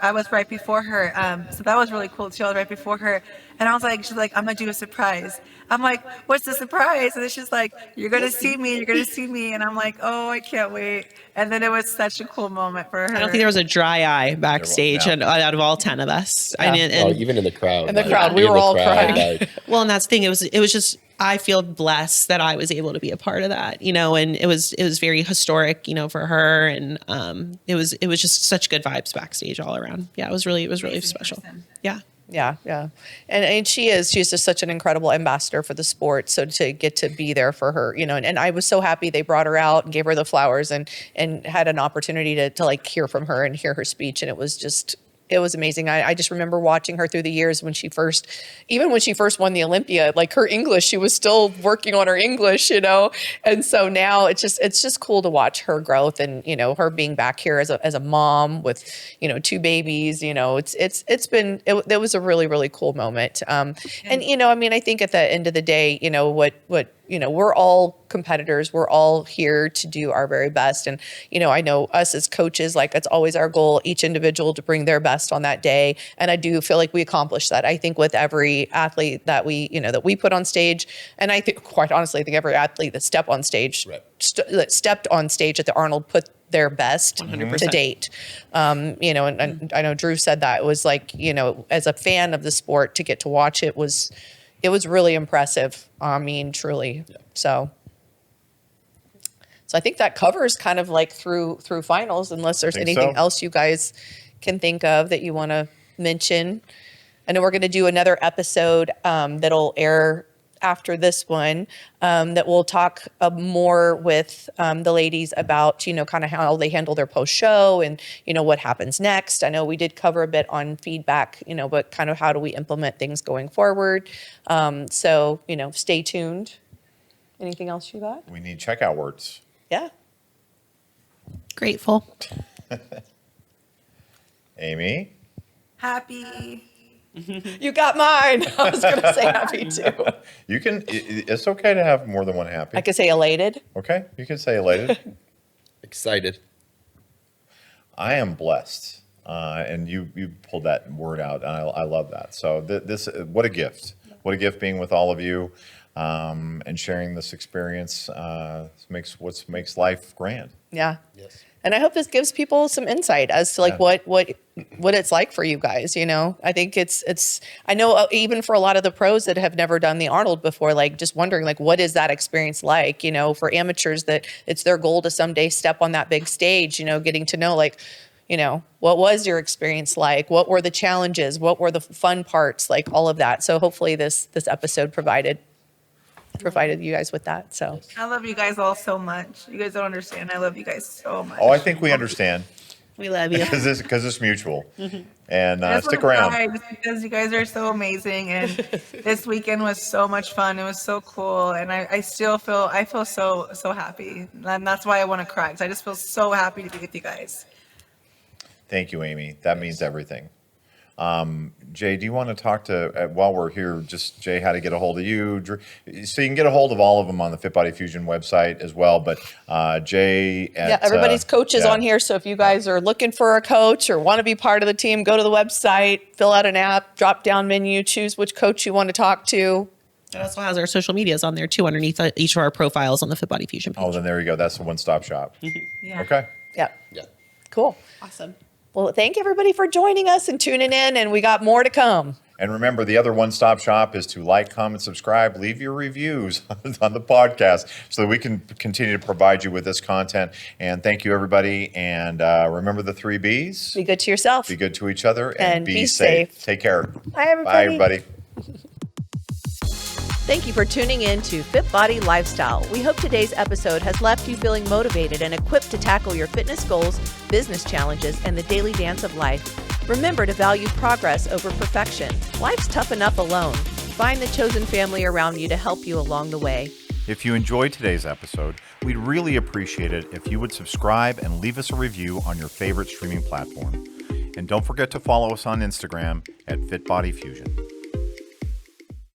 I was right before her. So that was really cool. She was right before her. And I was like, she's like, I'm going to do a surprise. I'm like, what's the surprise? And then she's like, you're going to see me. You're going to see me. And I'm like, oh, I can't wait. And then it was such a cool moment for her. I don't think there was a dry eye backstage No. out of all 10 of us. Yeah. And Even in the crowd. In the crowd, we were all crying. well, and that's the thing. It was just, I feel blessed that I was able to be a part of that, you know, and it was very historic, you know, for her. And it was just such good vibes backstage all around. Yeah, it was really special. person. Yeah. Yeah, yeah. And she's just such an incredible ambassador for the sport. So to get to be there for her, you know, and I was so happy they brought her out and gave her the flowers and had an opportunity to like hear from her and hear her speech. And it was amazing. I just remember watching her through the years when she first won the Olympia, like her English, she was still working on her English, you know? And so now it's just cool to watch her growth and, you know, her being back here as a mom with, you know, 2 babies, you know, it was a really, really cool moment. And, you know, I mean, I think at the end of the day, you know, what you know, we're all competitors. We're all here to do our very best. And, you know, I know us as coaches, like it's always our goal, each individual to bring their best on that day. And I do feel like we accomplish that. I think with every athlete that we put on stage, and I think, quite honestly, I think every athlete that stepped on stage at the Arnold put their best 100%. to date. You know, and I know Drew said that. It was like, you know, as a fan of the sport, to get to watch it was really impressive. I mean, truly. Yeah. So I think that covers kind of like through finals, unless there's anything else you guys can think of that you want to mention. I know we're going to do another episode that'll air after this one that we'll talk more with the ladies about, you know, kind of how they handle their post show and, you know, what happens next. I know we did cover a bit on feedback, you know, but kind of how do we implement things going forward. So, you know, stay tuned. Anything else you got? We need checkout words. Yeah. Grateful. Aimee? Happy. You got mine. I was going to say happy too. You can, it's okay to have more than one happy. I could say elated. Okay, you can say elated. Excited. I am blessed. And you pulled that word out, and I love that. So this, what a gift. What a gift being with all of you and sharing this experience makes life grand. Yeah. Yes. And I hope this gives people some insight as to like what it's like for you guys. You know, I think it's, I know even for a lot of the pros that have never done the Arnold before, like just wondering like, what is that experience like, you know, for amateurs that it's their goal to someday step on that big stage, you know, getting to know like, you know, what was your experience like? What were the challenges? What were the fun parts? Like all of that. So hopefully this episode provided you guys with that. So I love you guys all so much. You guys don't understand. I love you guys so much. Oh, I think we understand. We love you. Because it's mutual. And I just stick wanna around. cry just because you guys are so amazing, and this weekend was so much fun. It was so cool, and I feel so happy, and that's why I want to cry, because I just feel so happy to be with you guys. Thank you, Aimee. That means everything. Jay, do you want to talk to, while we're here, just Jay, how to get a hold of you? So you can get a hold of all of them on the FitBody Fusion website as well. But Jay, everybody's coach is on here. So if you guys are looking for a coach or want to be part of the team, go to the website, fill out an app, drop down menu, choose which coach you want to talk to. It also has our social medias on there too, underneath each of our profiles on the FitBody Fusion page. Oh, then there you go. That's the one-stop shop. Yeah. Okay. Yeah. Yeah. Cool. Awesome. Well, thank everybody for joining us and tuning in, and we got more to come. And remember, the other one-stop shop is to like, comment, subscribe, leave your reviews on the podcast so that we can continue to provide you with this content. And thank you, everybody. And remember the 3 Bs. Be good to yourself. Be good to each other and be safe. safe. Take care. Bye, everybody. Bye, everybody. Thank you for tuning in to FitBody Lifestyle. We hope today's episode has left you feeling motivated and equipped to tackle your fitness goals, business challenges, and the daily dance of life. Remember to value progress over perfection. Life's tough enough alone. Find the chosen family around you to help you along the way. If you enjoyed today's episode, we'd really appreciate it if you would subscribe and leave us a review on your favorite streaming platform. And don't forget to follow us on Instagram at FitBody Fusion.